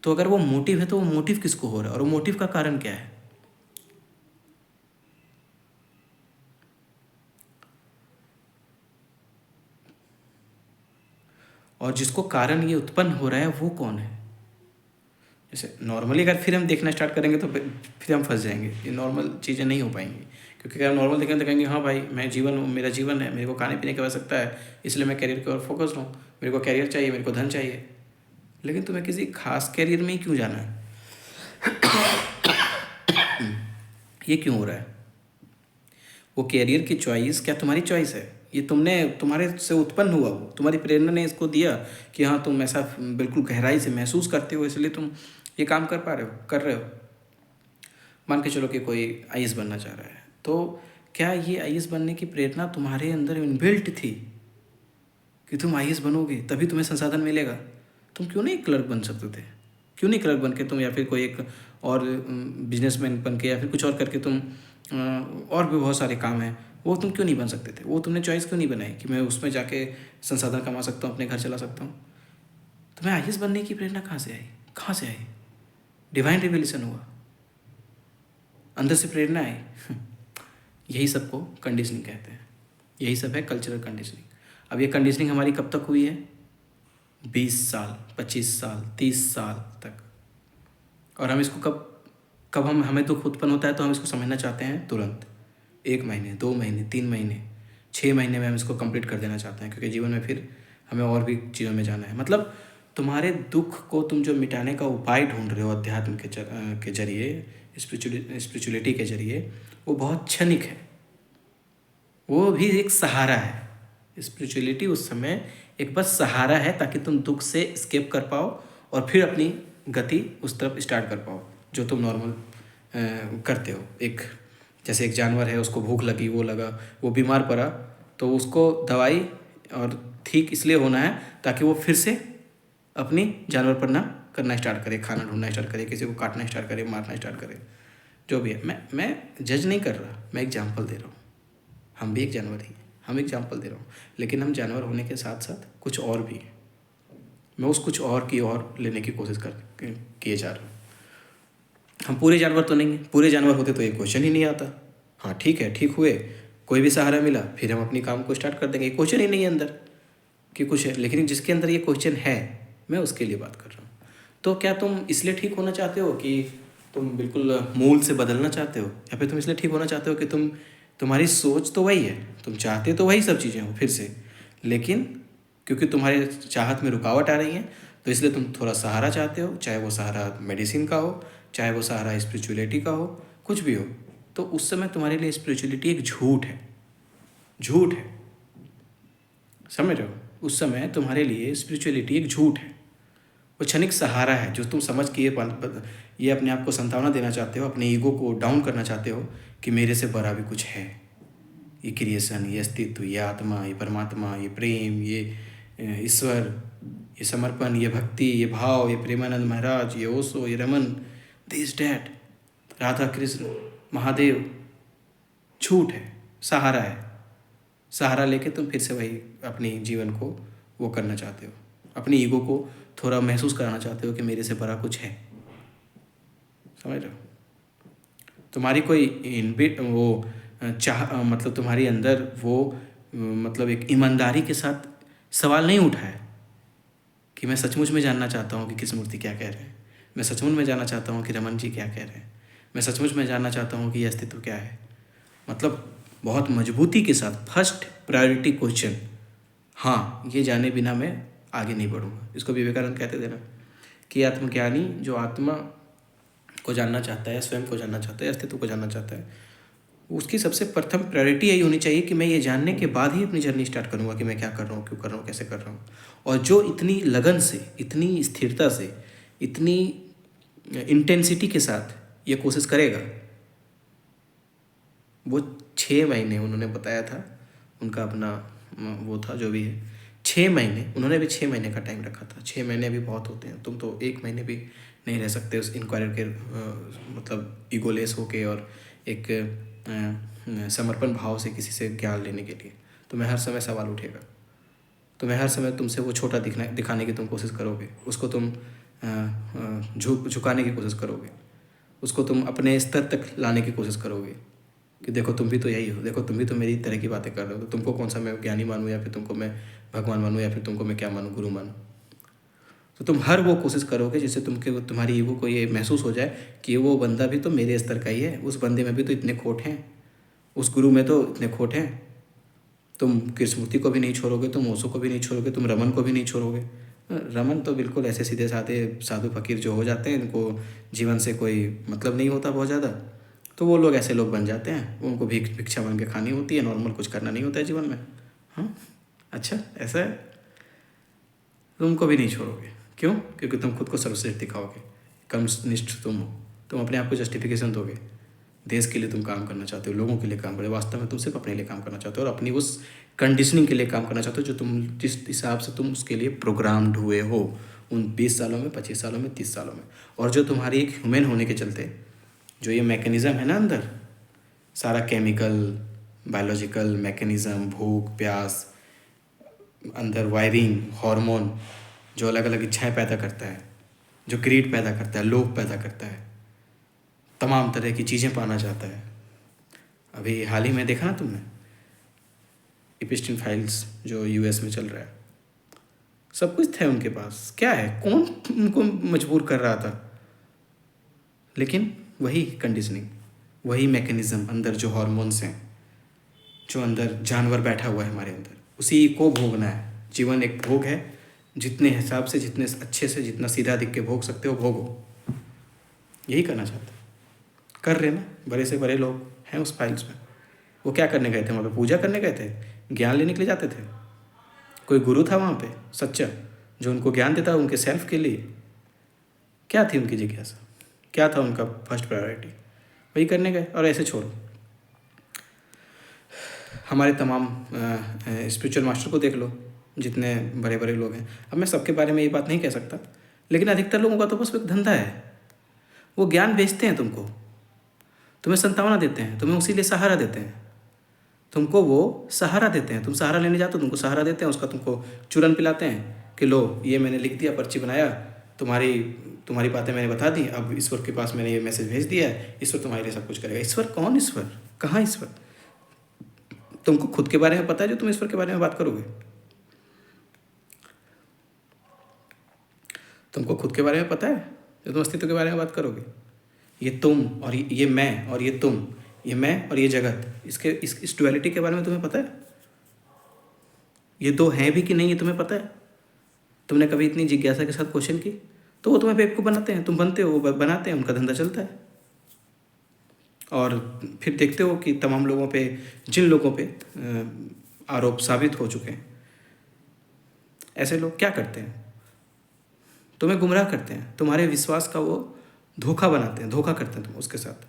Speaker 1: तो अगर वो मोटिव है तो वो मोटिव किसको हो रहा है, और वो मोटिव का कारण क्या है। और जिसको कारण ये उत्पन्न हो रहा है वो कौन है। जैसे नॉर्मली अगर फिर हम देखना स्टार्ट करेंगे तो फिर हम फंस जाएंगे, ये नॉर्मल चीज़ें नहीं हो पाएंगी। क्योंकि अगर नॉर्मल देखेंगे तो कहेंगे हाँ भाई मैं जीवन हूँ, मेरा जीवन है, मेरे को खाने पीने की आवश्यकता है, इसलिए मैं कैरियर की ओर फोकस हूँ, मेरे को कैरियर चाहिए, मेरे को धन चाहिए। लेकिन तुम्हें किसी खास कैरियर में ही क्यों जाना है, ये क्यों हो रहा है। वो कैरियर की चॉइस क्या तुम्हारी चॉइस है, ये तुमने तुम्हारे से उत्पन्न हुआ, वो तुम्हारी प्रेरणा ने इसको दिया कि हाँ तुम ऐसा बिल्कुल गहराई से महसूस करते हो, इसलिए तुम ये काम कर पा रहे हो, कर रहे हो। मान के चलो कि कोई आईएएस बनना चाह रहा है, तो क्या ये आईएएस बनने की प्रेरणा तुम्हारे अंदर इनबिल्ट थी कि तुम आईएएस बनोगे तभी तुम्हें संसाधन मिलेगा। तुम क्यों नहीं क्लर्क बन सकते थे, क्यों नहीं क्लर्क बन के तुम, या फिर कोई एक और बिजनेसमैन बन के, या फिर कुछ और करके तुम और भी बहुत सारे काम हैं वो तुम क्यों नहीं बन सकते थे। वो तुमने चॉइस क्यों नहीं बनाई कि मैं उसमें जाके संसाधन कमा सकता हूँ, अपने घर चला सकता हूँ। तुम्हें आईएएस बनने की प्रेरणा कहाँ से आई, कहाँ से आई। डिवाइन रिवोल्यूशन हुआ, अंदर से प्रेरणा आई। यही सबको कंडीशनिंग कहते हैं, यही सब है कल्चरल कंडीशनिंग। अब ये कंडीशनिंग हमारी कब तक हुई है, 20 साल, 25 साल, 30 साल तक। और हम इसको कब कब हमें दुख उत्पन्न होता है तो हम इसको समझना चाहते हैं तुरंत, 1 महीने, 2 महीने, 3 महीने, 6 महीने में हम इसको कंप्लीट कर देना चाहते हैं, क्योंकि जीवन में फिर हमें और भी चीज़ों में जाना है। मतलब तुम्हारे दुख को तुम जो मिटाने का उपाय ढूंढ रहे हो अध्यात्म के जरिए, स्पिरिचुअलिटी के जरिए, वो बहुत क्षणिक है, वो भी एक सहारा है। स्पिरिचुअलिटी उस समय एक बस सहारा है ताकि तुम दुख से स्केप कर पाओ और फिर अपनी गति उस तरफ स्टार्ट कर पाओ जो तुम नॉर्मल करते हो। एक जैसे एक जानवर है, उसको भूख लगी, वो लगा, वो बीमार पड़ा, तो उसको दवाई और ठीक इसलिए होना है ताकि वो फिर से अपनी जानवर पर ना करना स्टार्ट करे, खाना ढूंढना स्टार्ट करे, किसी को काटना स्टार्ट करे, मारना स्टार्ट करे, जो भी है। मैं जज नहीं कर रहा, मैं एग्जाम्पल दे रहा हूँ। हम भी एक जानवर ही हैं, हम एग्जाम्पल दे रहा हूँ, लेकिन हम जानवर होने के साथ साथ कुछ और भी हैं। मैं उस कुछ और की ओर लेने की कोशिश किए जा रहा हूँ। हम पूरे जानवर तो नहीं हैं, पूरे जानवर होते तो ये क्वेश्चन ही नहीं आता। हाँ ठीक है, ठीक हुए, कोई भी सहारा मिला, फिर हम अपनी काम को स्टार्ट कर देंगे। ये क्वेश्चन ही नहीं है अंदर कि कुछ है, लेकिन जिसके अंदर ये क्वेश्चन है, मैं उसके लिए बात कर रहा हूँ। तो क्या तुम इसलिए ठीक होना चाहते हो कि तुम बिल्कुल मूल से बदलना चाहते हो, या फिर तुम इसलिए ठीक होना चाहते हो कि तुम्हारी सोच तो वही है, तुम चाहते तो वही सब चीज़ें हो फिर से, लेकिन क्योंकि तुम्हारे चाहत में रुकावट आ रही है तो इसलिए तुम थोड़ा सहारा चाहते हो, चाहे वो सहारा मेडिसिन का हो, चाहे वो सहारा स्पिरिचुअलिटी का हो, कुछ भी हो। तो उस समय तुम्हारे लिए स्पिरिचुअलिटी एक झूठ है, झूठ है, समझ रहे हो। उस समय तुम्हारे लिए स्पिरिचुअलिटी एक झूठ है, वो क्षणिक सहारा है जो तुम समझ के ये अपने आप को संतावना देना चाहते हो, अपने ईगो को डाउन करना चाहते हो कि मेरे से बड़ा भी कुछ है। ये क्रिएशन, ये अस्तित्व, ये आत्मा, ये परमात्मा, ये प्रेम, ये ईश्वर, ये समर्पण, ये भक्ति, ये भाव, ये प्रेमानंद महाराज, ये ओशो, ये रमन, दिस डैट, राधा कृष्ण, महादेव, झूठ है, सहारा है। सहारा लेके तुम फिर से वही अपनी जीवन को वो करना चाहते हो, अपनी ईगो को थोड़ा महसूस कराना चाहते हो कि मेरे से बड़ा कुछ है। समझ रहे हो? तुम्हारी कोई इनबिट वो मतलब तुम्हारी अंदर वो मतलब एक ईमानदारी के साथ सवाल नहीं उठा है कि मैं सचमुच में जानना चाहता हूँ कि कृष्णमूर्ति क्या कह रहे हैं, मैं सचमुच में जानना चाहता हूँ कि रमन जी क्या कह रहे हैं, मैं सचमुच में जानना चाहता हूँ कि ये अस्तित्व क्या है। मतलब बहुत मजबूती के साथ फर्स्ट प्रायोरिटी क्वेश्चन, हाँ ये जाने बिना मैं आगे नहीं बढ़ूँगा। इसको विवेकानंद कहते थे ना कि आत्मज्ञानी जो आत्मा को जानना चाहता है, स्वयं को जानना चाहता है, अस्तित्व को जानना चाहता है, उसकी सबसे प्रथम प्रायोरिटी यही होनी चाहिए कि मैं ये जानने के बाद ही अपनी जर्नी स्टार्ट करूँगा कि मैं क्या कर रहा हूँ, क्यों कर रहा हूँ, कैसे कर रहा हूँ। और जो इतनी लगन से, इतनी स्थिरता से, इतनी इंटेंसिटी के साथ ये कोशिश करेगा, वो 6 महीने उन्होंने बताया था, उनका अपना वो था जो भी है, 6 महीने, उन्होंने भी 6 महीने का टाइम रखा था। 6 महीने भी बहुत होते हैं, तुम तो 1 महीने भी नहीं रह सकते उस इंक्वायरर के मतलब ईगोलेस होके और एक समर्पण भाव से किसी से ज्ञान लेने के लिए। तुम्हें हर समय सवाल उठेगा, तुम्हें हर समय तुमसे वो छोटा दिखाने की तुम कोशिश करोगे, उसको तुम झुकाने की कोशिश करोगे, उसको तुम अपने स्तर तक लाने की कोशिश करोगे कि देखो तुम भी तो यही हो, देखो तुम भी तो मेरी तरह की बातें कर रहे हो, तो तुमको कौन सा मैं ज्ञानी मानूँ, या फिर तुमको मैं भगवान मानूँ, या फिर तुमको मैं क्या मानूँ, गुरु मानूँ। तो तुम हर वो कोशिश करोगे जिससे तुम्हारी ईगो को ये महसूस हो जाए कि वो बंदा भी तो मेरे स्तर का ही है, उस बंदे में भी तो इतने खोट हैं, उस गुरु में तो इतने खोट हैं। तुम कृष्णमूर्ति को भी नहीं छोड़ोगे, तुम ओशो को भी नहीं छोड़ोगे, तुम रमन को भी नहीं छोड़ोगे। रमन तो बिल्कुल ऐसे सीधे साधे साधु फकीर जो हो जाते हैं, इनको जीवन से कोई मतलब नहीं होता बहुत ज़्यादा, तो वो लोग ऐसे लोग बन जाते हैं, उनको भिक्षा बन के खानी होती है, नॉर्मल कुछ करना नहीं होता है जीवन में। हाँ अच्छा ऐसा है, तुमको भी नहीं छोड़ोगे। क्यों? क्योंकि तुम खुद को सर्वश्रेष्ठ दिखाओगे, कर्मनिष्ठ तुम हो, तुम अपने आप को जस्टिफिकेशन दोगे, देश के लिए तुम काम करना चाहते हो, लोगों के लिए काम करो, वास्तव में तुम सिर्फ अपने लिए काम करना चाहते हो और अपनी उस कंडीशनिंग के लिए काम करना चाहते हो जो तुम जिस हिसाब से तुम उसके लिए प्रोग्राम्ड हुए हो उन 20 सालों में, 25 सालों में, 30 सालों में। और जो तुम्हारी एक ह्यूमन होने के चलते जो ये मैकेनिज़्म है ना अंदर, सारा केमिकल बायोलॉजिकल मैकेनिज़्म, भूख प्यास, अंदर वायरिंग, हार्मोन जो अलग अलग इच्छाएं पैदा करता है, जो ग्रीड पैदा करता है, लोभ पैदा करता है, तमाम तरह की चीज़ें पाना चाहता है। अभी हाल ही में देखा ना तुमने इपिस्टिन फाइल्स जो यूएस में चल रहा है, सब कुछ था उनके पास, क्या है, कौन उनको मजबूर कर रहा था, लेकिन वही कंडीशनिंग, वही मैकेनिज़्म, अंदर जो हार्मोन्स हैं, जो अंदर जानवर बैठा हुआ है हमारे अंदर, उसी को भोगना है। जीवन एक भोग है, जितने हिसाब से, जितने अच्छे से, जितना सीधा दिख के भोग सकते हो भोगो, यही करना चाहते कर रहे ना। बड़े से बड़े लोग हैं उस फाइल्स में, वो क्या करने गए थे वहाँ पे? पूजा करने गए थे, ज्ञान लेने के लिए जाते थे? कोई गुरु था वहाँ पे सच्चा जो उनको ज्ञान देता उनके सेल्फ के लिए? क्या थी उनकी जिज्ञासा, क्या था उनका फर्स्ट प्रायोरिटी? वही करने गए। और ऐसे छोड़ो, हमारे तमाम स्पिरिचुअल मास्टर को देख लो, जितने बड़े बड़े लोग हैं। अब मैं सबके बारे में ये बात नहीं कह सकता, लेकिन अधिकतर लोगों का तो बस एक धंधा है, वो ज्ञान बेचते हैं तुमको, तुम्हें संतावना देते हैं, तुम्हें उसी लिए सहारा देते हैं, तुमको वो सहारा देते हैं, तुम सहारा लेने जाते हो, तुमको सहारा देते हैं, उसका तुमको चूरन पिलाते हैं कि लो ये मैंने लिख दिया, पर्ची बनाया, तुम्हारी बातें मैंने बता दी, अब ईश्वर के पास मैंने ये मैसेज भेज दिया है, ईश्वर तुम्हारे लिए सब कुछ करेगा। ईश्वर कौन? ईश्वर कहाँ? ईश्वर तुमको खुद के बारे में पता है जो तुम ईश्वर के बारे में बात करोगे? तुमको खुद के बारे में पता है जो तुम अस्तित्व के बारे में बात करोगे? ये तुम और ये मैं और ये तुम, ये मैं और ये जगत, इस डुअलिटी के बारे में तुम्हें पता है? ये दो हैं भी कि नहीं ये तुम्हें पता है? तुमने कभी इतनी जिज्ञासा के साथ क्वेश्चन की? तो वो तुम्हें बेवकूफ़ बनाते हैं, तुम बनते हो, वो बनाते हैं, उनका धंधा चलता है। और फिर देखते हो कि तमाम लोगों पे, जिन लोगों पे आरोप साबित हो चुके हैं, ऐसे लोग क्या करते हैं? तुम्हें गुमराह करते हैं, तुम्हारे विश्वास का वो धोखा बनाते हैं, धोखा करते हैं तुम उसके साथ।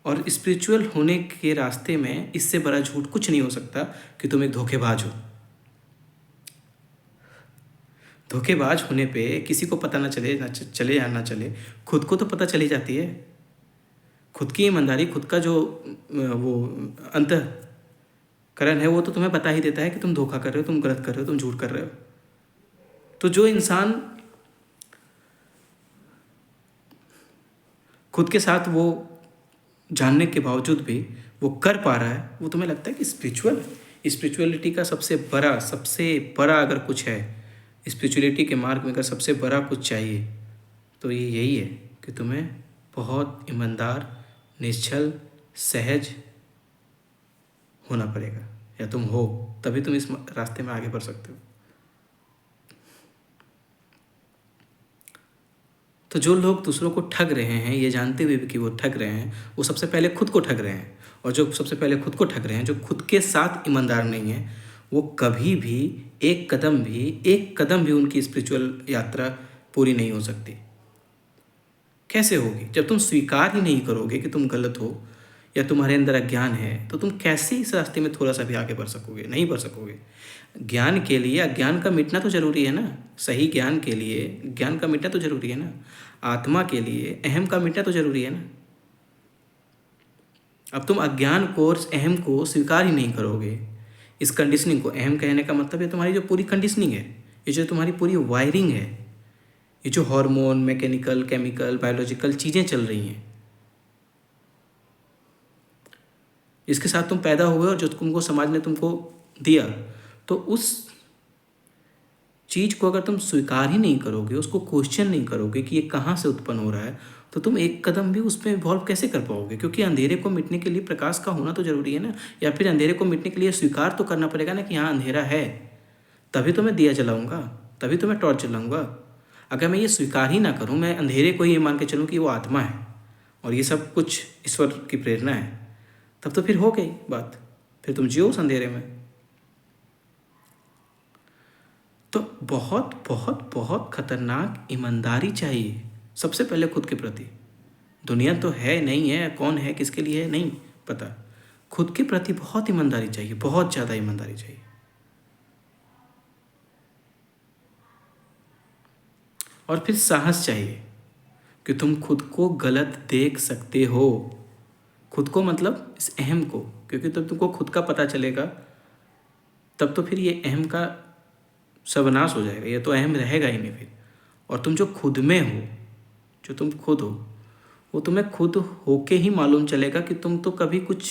Speaker 1: और स्पिरिचुअल होने के रास्ते में इससे बड़ा झूठ कुछ नहीं हो सकता कि तुम एक धोखेबाज हो। धोखेबाज होने पे किसी को पता ना चले, ना चले या ना चले, खुद को तो पता चली जाती है। खुद की ईमानदारी, खुद का जो वो अंतःकरण है वो तो तुम्हें बता ही देता है कि तुम धोखा कर रहे हो, तुम गलत कर रहे हो, तुम झूठ कर रहे हो। तो जो इंसान खुद के साथ वो जानने के बावजूद भी वो कर पा रहा है, वो तुम्हें लगता है कि स्पिरिचुअलिटी का सबसे बड़ा अगर कुछ है, स्पिरिचुअलिटी के मार्ग में अगर सबसे बड़ा कुछ चाहिए तो ये यही है कि तुम्हें बहुत ईमानदार, निश्चल, सहज होना पड़ेगा, या तुम हो तभी तुम इस रास्ते में आगे बढ़ सकते हो। तो जो लोग दूसरों को ठग रहे हैं ये जानते हुए भी कि वो ठग रहे हैं, वो सबसे पहले खुद को ठग रहे हैं। और जो सबसे पहले खुद को ठग रहे हैं, जो खुद के साथ ईमानदार नहीं है, वो कभी भी एक कदम भी उनकी स्पिरिचुअल यात्रा पूरी नहीं हो सकती। कैसे होगी? जब तुम स्वीकार ही नहीं करोगे कि तुम गलत हो या तुम्हारे अंदर अज्ञान है, तो तुम कैसे इस रास्ते में थोड़ा सा भी आगे बढ़ सकोगे? नहीं बढ़ सकोगे। ज्ञान के लिए अज्ञान का मिटना तो जरूरी है ना। सही ज्ञान के लिए ज्ञान का मिटना तो जरूरी है ना। आत्मा के लिए अहम का मिटना तो जरूरी है ना। अब तुम अज्ञान को और अहम को स्वीकार ही नहीं करोगे, इस कंडीशनिंग को, अहम कहने का मतलब है तुम्हारी जो पूरी कंडीशनिंग है, ये जो तुम्हारी पूरी वायरिंग है, ये जो हार्मोन, मैकेनिकल, केमिकल, बायोलॉजिकल चीज़ें चल रही हैं, इसके साथ तुम पैदा हुए और जो तुमको समाज ने तुमको दिया, तो उस चीज़ को अगर तुम स्वीकार ही नहीं करोगे, उसको क्वेश्चन नहीं करोगे कि ये कहाँ से उत्पन्न हो रहा है, तो तुम एक कदम भी उसमें इन्वॉल्व कैसे कर पाओगे? क्योंकि अंधेरे को मिटने के लिए प्रकाश का होना तो जरूरी है ना। या फिर अंधेरे को मिटने के लिए स्वीकार तो करना पड़ेगा ना कि हाँ अंधेरा है, तभी तो मैं दिया जलाऊंगा, तभी तो मैं टॉर्च जलाऊंगा। अगर मैं ये स्वीकार ही ना करूँ, मैं अंधेरे को ये मान के चलूँ कि वो आत्मा है और ये सब कुछ ईश्वर की प्रेरणा है, तब तो फिर हो गई बात, फिर तुम जियो उस अंधेरे में। तो बहुत बहुत बहुत खतरनाक ईमानदारी चाहिए सबसे पहले खुद के प्रति। दुनिया तो है नहीं है, कौन है किसके लिए है नहीं पता, खुद के प्रति बहुत ईमानदारी चाहिए, बहुत ज़्यादा ईमानदारी चाहिए। और फिर साहस चाहिए कि तुम खुद को गलत देख सकते हो। खुद को मतलब इस अहम को, क्योंकि तब तुमको खुद का पता चलेगा, तब तो फिर ये अहम का सर्वनाश हो जाएगा, ये तो अहम रहेगा ही नहीं फिर। और तुम जो खुद में हो, जो तुम खुद हो, वो तुम्हें खुद होके ही मालूम चलेगा कि तुम तो कभी कुछ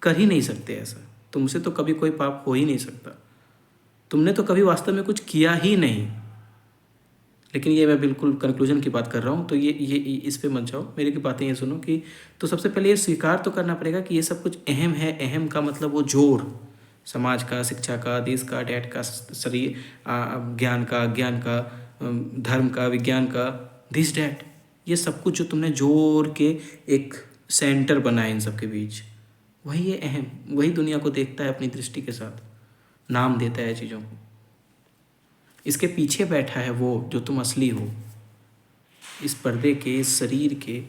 Speaker 1: कर ही नहीं सकते ऐसा, तुमसे तो कभी कोई पाप हो ही नहीं सकता, तुमने तो कभी वास्तव में कुछ किया ही नहीं। लेकिन ये मैं बिल्कुल कंक्लूजन की बात कर रहा हूँ, तो ये इस पे मत जाओ, मेरी की बातें ये सुनो कि तो सबसे पहले ये स्वीकार तो करना पड़ेगा कि ये सब कुछ अहम है। अहम का मतलब वो जोड़, समाज का, शिक्षा का, देश का, डैट का, शरीर, ज्ञान का, अज्ञान का, धर्म का, विज्ञान का, दिस डैट, ये सब कुछ जो तुमने जोड़ के एक सेंटर बनाया इन सब के बीच, वही ये अहम, वही दुनिया को देखता है अपनी दृष्टि के साथ, नाम देता है चीज़ों को। इसके पीछे बैठा है वो जो तुम असली हो, इस पर्दे के, इस शरीर के,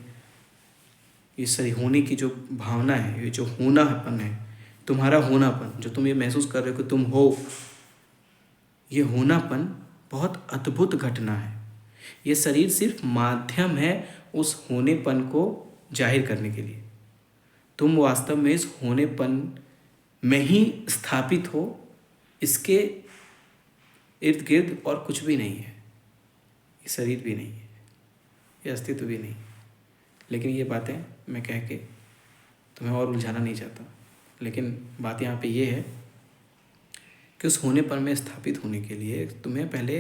Speaker 1: इस सही होने की जो भावना है, ये जो होनापन है, तुम्हारा होनापन जो तुम ये महसूस कर रहे हो कि तुम हो, ये होनापन बहुत अद्भुत घटना है। ये शरीर सिर्फ माध्यम है उस होनेपन को जाहिर करने के लिए। तुम वास्तव में इस होनेपन में ही स्थापित हो, इसके इर्द गिर्द और कुछ भी नहीं है। ये शरीर भी नहीं है, ये अस्तित्व भी नहीं। लेकिन ये बातें मैं कह के तुम्हें और उलझाना नहीं चाहता, लेकिन बात यहाँ पे ये है कि उस होनेपन में स्थापित होने के लिए तुम्हें पहले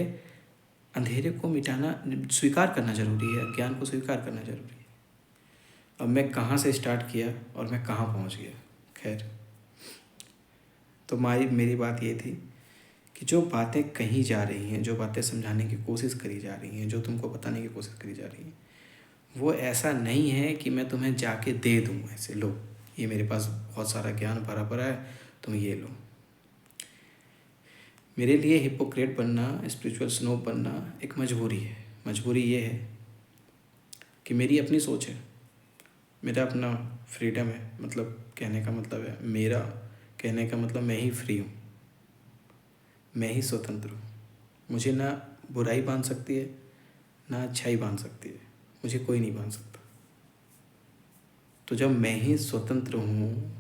Speaker 1: अंधेरे को मिटाना, स्वीकार करना जरूरी है, ज्ञान को स्वीकार करना जरूरी है। अब मैं कहाँ से स्टार्ट किया और मैं कहाँ पहुँच गया, खैर, तो मेरी बात ये थी कि जो बातें कही जा रही हैं, जो बातें समझाने की कोशिश करी जा रही हैं, जो तुमको बताने की कोशिश करी जा रही हैं, वो ऐसा नहीं है कि मैं तुम्हें जाके दे दूँ ऐसे, लो ये मेरे पास बहुत सारा ज्ञान भरा पड़ा है, तुम ये लो। मेरे लिए हिपोक्रेट बनना, स्पिरिचुअल स्नोब बनना एक मजबूरी है। मजबूरी ये है कि मेरी अपनी सोच है, मेरा अपना फ्रीडम है। मतलब कहने का मतलब है, मेरा कहने का मतलब मैं ही फ्री हूँ, मैं ही स्वतंत्र हूँ। मुझे ना बुराई बांध सकती है, ना अच्छाई बांध सकती है, मुझे कोई नहीं बांध सकता। तो जब मैं ही स्वतंत्र हूँ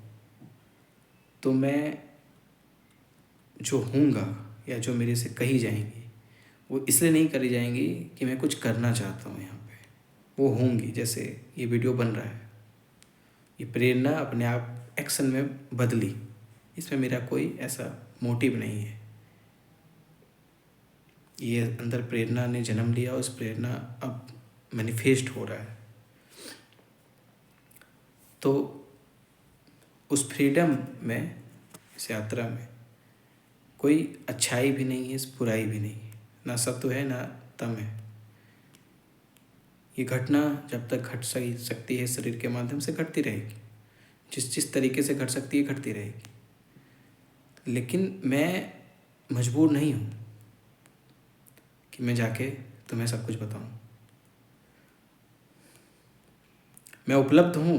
Speaker 1: तो मैं जो हूँगा या जो मेरे से कही जाएंगी वो इसलिए नहीं करी जाएंगी कि मैं कुछ करना चाहता हूँ यहाँ पे, वो होंगी। जैसे ये वीडियो बन रहा है, ये प्रेरणा अपने आप एक्शन में बदली, इसमें मेरा कोई ऐसा मोटिव नहीं है। ये अंदर प्रेरणा ने जन्म लिया, उस प्रेरणा अब मैनिफेस्ट हो रहा है। तो उस फ्रीडम में, इस यात्रा में कोई अच्छाई भी नहीं है, इस बुराई भी नहीं है, ना सत्व है ना तम है। ये घटना जब तक घट सकती है शरीर के माध्यम से घटती रहेगी, जिस तरीके से घट सकती है घटती रहेगी। लेकिन मैं मजबूर नहीं हूँ कि मैं जाके तुम्हें सब कुछ बताऊँ। मैं उपलब्ध हूँ,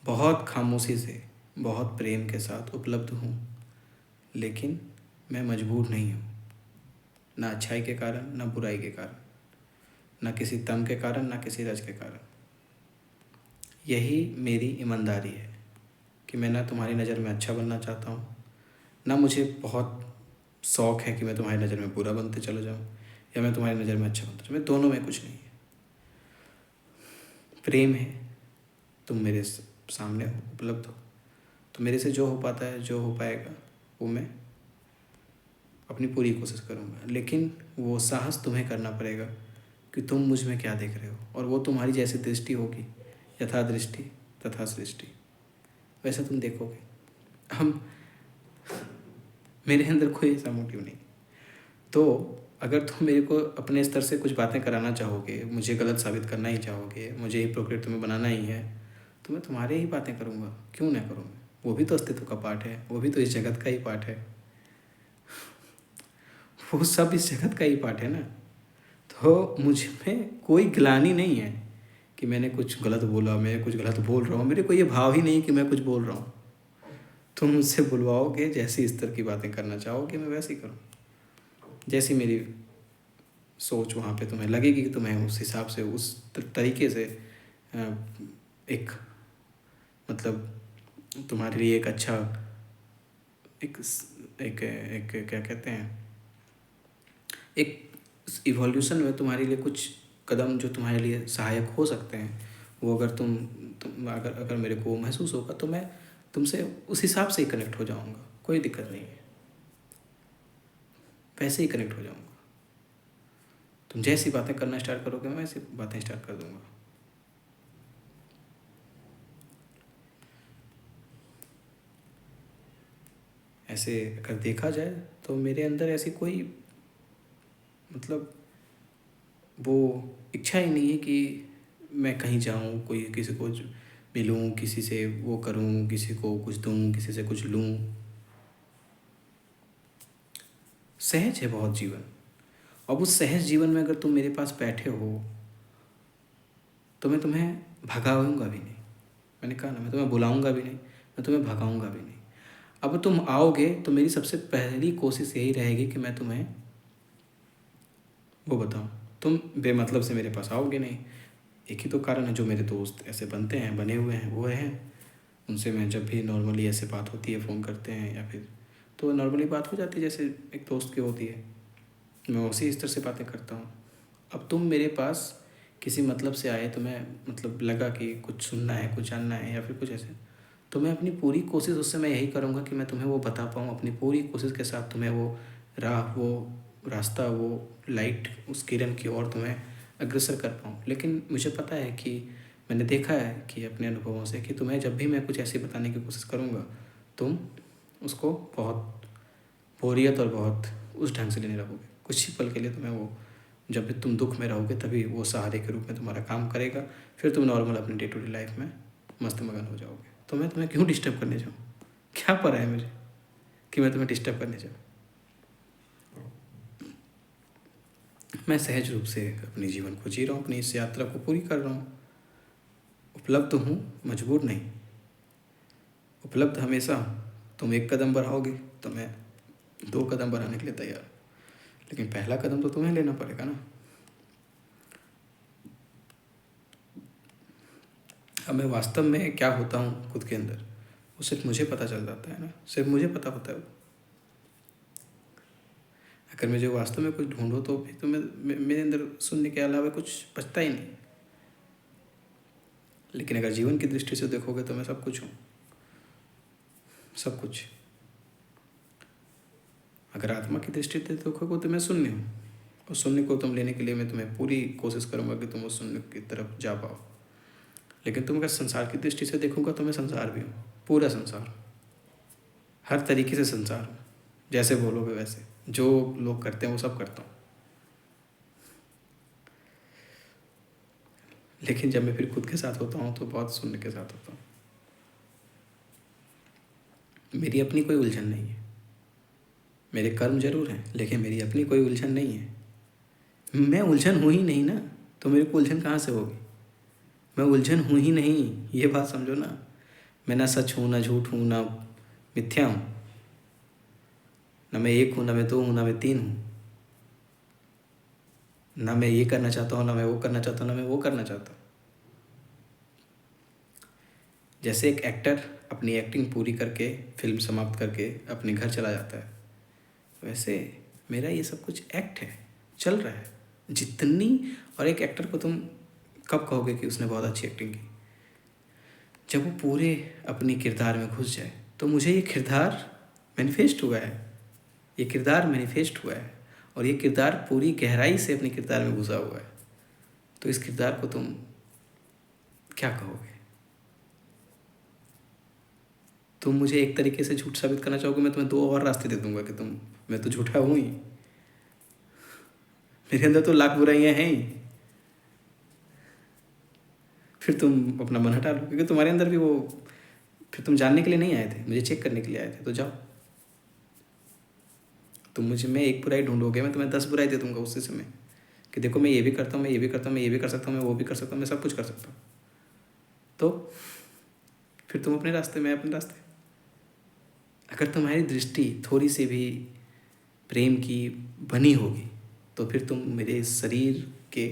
Speaker 1: बहुत खामोशी से, बहुत प्रेम के साथ उपलब्ध हूँ, लेकिन मैं मजबूर नहीं हूँ, ना अच्छाई के कारण ना बुराई के कारण, ना किसी तम के कारण ना किसी रज के कारण। यही मेरी ईमानदारी है कि मैं ना तुम्हारी नज़र में अच्छा बनना चाहता हूँ, ना मुझे बहुत शौक़ है कि मैं तुम्हारी नज़र में बुरा बनते चला जाऊँ या मैं तुम्हारी नज़र में अच्छा बनता जाऊँ। मैं दोनों में कुछ नहीं है। प्रेम है, तुम मेरे सामने हो, उपलब्ध हो, तो मेरे से जो हो पाता है, जो हो पाएगा, वो मैं अपनी पूरी कोशिश करूँगा। लेकिन वो साहस तुम्हें करना पड़ेगा कि तुम मुझ में क्या देख रहे हो, और वो तुम्हारी जैसी दृष्टि होगी, यथा दृष्टि तथा सृष्टि, वैसा तुम देखोगे। हम मेरे अंदर कोई ऐसा मोटिव नहीं। तो अगर तुम मेरे को अपने स्तर से कुछ बातें कराना चाहोगे, मुझे गलत साबित करना ही चाहोगे, मुझे हिपोक्रेट तुम्हें बनाना ही है, तो मैं तुम्हारे ही बातें करूँगा, क्यों ना करूँ। वो भी तो अस्तित्व का पार्ट है, वो भी तो इस जगत का ही पार्ट है, वो सब इस जगत का ही पार्ट है ना। तो मुझ में कोई ग्लानि नहीं है कि मैंने कुछ गलत बोला, मैं कुछ गलत बोल रहा हूँ। मेरे को ये भाव ही नहीं कि मैं कुछ बोल रहा हूँ। तुम मुझसे बुलवाओगे, जैसी स्तर की बातें करना चाहोगे मैं वैसे ही करूँ। जैसी मेरी सोच वहाँ पे तुम्हें लगेगी कि तुम्हें उस हिसाब से, उस तरीके से एक मतलब तुम्हारे लिए एक अच्छा एक एक एक क्या कहते हैं, एक इवोल्यूशन में तुम्हारे लिए कुछ कदम जो तुम्हारे लिए सहायक हो सकते हैं, वो अगर तुम अगर मेरे को महसूस होगा तो मैं तुमसे उस हिसाब से ही कनेक्ट हो जाऊंगा। कोई दिक्कत नहीं है, वैसे ही कनेक्ट हो जाऊंगा। तुम जैसी बातें करना स्टार्ट करोगे मैं वैसी बातें स्टार्ट कर दूंगा। ऐसे अगर देखा जाए तो मेरे अंदर ऐसी कोई मतलब वो इच्छा ही नहीं है कि मैं कहीं जाऊं, कोई किसी को मिलूं, किसी से वो करूं, किसी को कुछ दूं, किसी से कुछ लूं। सहज है बहुत जीवन। अब उस सहज जीवन में अगर तुम मेरे पास बैठे हो तो मैं तुम्हें भगाऊंगा भी नहीं। मैंने कहा ना, मैं तुम्हें बुलाऊंगा भी नहीं, मैं तुम्हें भगाऊंगा भी नहीं। अब तुम आओगे तो मेरी सबसे पहली कोशिश यही रहेगी कि मैं तुम्हें वो बताऊं। तुम बेमतलब से मेरे पास आओगे नहीं। एक ही तो कारण है, जो मेरे दोस्त ऐसे बनते हैं, बने हुए हैं, वो हैं। उनसे मैं जब भी नॉर्मली ऐसे बात होती है, फ़ोन करते हैं या फिर तो नॉर्मली बात हो जाती है जैसे एक दोस्त की होती है, मैं उसी स्तर से बातें करता हूँ। अब तुम मेरे पास किसी मतलब से आए, तो मैं मतलब लगा कि कुछ सुनना है, कुछ जानना है या फिर कुछ ऐसे, तो मैं अपनी पूरी कोशिश उससे मैं यही करूँगा कि मैं तुम्हें वो बता पाऊँ, अपनी पूरी कोशिश के साथ तुम्हें वो राह, वो रास्ता, वो लाइट, उस किरण की ओर तुम्हें अग्रसर कर पाऊँ। लेकिन मुझे पता है कि मैंने देखा है कि अपने अनुभवों से कि तुम्हें जब भी मैं कुछ ऐसे बताने की कोशिश करूँगा, तुम उसको बहुत बोरियत और बहुत उस ढंग से लेने लगोगे। कुछ ही पल के लिए तुम्हें वो, जब भी तुम दुख में रहोगे तभी वो सहारे के रूप में तुम्हारा काम करेगा। फिर तुम नॉर्मल अपनी डे टू डे लाइफ में मस्त मगन हो जाओगे। तो मैं तुम्हें क्यों डिस्टर्ब करने जाऊँ? क्या पड़ा है मुझे कि मैं तुम्हें डिस्टर्ब करने जाऊँ? मैं सहज रूप से अपने जीवन को जी रहा हूँ, अपनी इस यात्रा को पूरी कर रहा हूँ। उपलब्ध हूँ, मजबूर नहीं। उपलब्ध हमेशा हूँ। तुम 1 कदम बढ़ाओगे तो मैं 2 कदम बढ़ाने के लिए तैयार, लेकिन पहला कदम तो तुम्हें लेना पड़ेगा ना। अब मैं वास्तव में क्या होता हूँ खुद के अंदर, वो सिर्फ मुझे पता चल जाता है ना, सिर्फ मुझे पता होता है। अगर मुझे वास्तव में कुछ ढूंढो तो फिर तो मेरे अंदर सुनने के अलावा कुछ बचता ही नहीं। लेकिन अगर जीवन की दृष्टि से देखोगे तो मैं सब कुछ हूँ, सब कुछ। अगर आत्मा की दृष्टि से देखोगे तो मैं शून्य हूँ, और शून्य को तुम लेने के लिए मैं तुम्हें पूरी कोशिश करूँगा कि तुम उस शून्य की तरफ जा पाओ। लेकिन तुम अगर संसार की दृष्टि से देखोगे तो मैं संसार भी हूँ, पूरा संसार, हर तरीके से संसार हूँ। जैसे बोलोगे वैसे, जो लोग करते हैं वो सब करता हूँ। लेकिन जब मैं फिर खुद के साथ होता हूँ तो बहुत शून्य के साथ होता हूँ। मेरी अपनी कोई उलझन नहीं है। मेरे कर्म जरूर हैं, लेकिन मेरी अपनी कोई उलझन नहीं है। मैं उलझन हूँ ही नहीं ना, तो मेरे को उलझन कहाँ से होगी। मैं उलझन हूँ ही नहीं, ये बात समझो ना। मैं ना सच हूँ, ना झूठ हूँ, ना मिथ्या हूँ, ना मैं 1 हूँ, ना मैं 2 हूँ, ना मैं 3 हूँ, ना मैं ये करना चाहता हूँ, ना मैं वो करना चाहता हूँ, ना मैं वो करना चाहता हूँ। जैसे एक एक्टर अपनी एक्टिंग पूरी करके, फिल्म समाप्त करके अपने घर चला जाता है, वैसे मेरा ये सब कुछ एक्ट है, चल रहा है जितनी। और एक एक्टर को तुम कब कहोगे कि उसने बहुत अच्छी एक्टिंग की? जब वो पूरे अपनी किरदार में घुस जाए। तो मुझे ये किरदार मैनिफेस्ट हुआ है, ये किरदार मैनिफेस्ट हुआ है, और ये किरदार पूरी गहराई से अपने किरदार में घुसा हुआ है। तो इस किरदार को तुम क्या कहोगे? तुम मुझे एक तरीके से झूठ साबित करना चाहोगे, मैं तुम्हें 2 और रास्ते दे दूंगा कि मैं तो झूठा हूँ ही, मेरे अंदर तो लाख बुराइयां हैं ही। फिर तुम अपना मन हटा लो, क्योंकि तुम्हारे अंदर भी वो, फिर तुम जानने के लिए नहीं आए थे, मुझे चेक करने के लिए आए थे। तो जाओ, तुम मुझे में 1 बुराई ढूंढोगे, मैं तुम्हें 10 बुराई दे दूंगा उसी समय, कि देखो मैं ये भी करता हूँ, मैं ये भी करता हूँ, मैं ये भी कर सकता हूँ, मैं वो भी कर सकता हूँ, मैं सब कुछ कर सकता हूँ। तो फिर तुम अपने रास्ते, मैं अपने रास्ते। अगर तुम्हारी दृष्टि थोड़ी सी भी प्रेम की बनी होगी तो फिर तुम मेरे शरीर के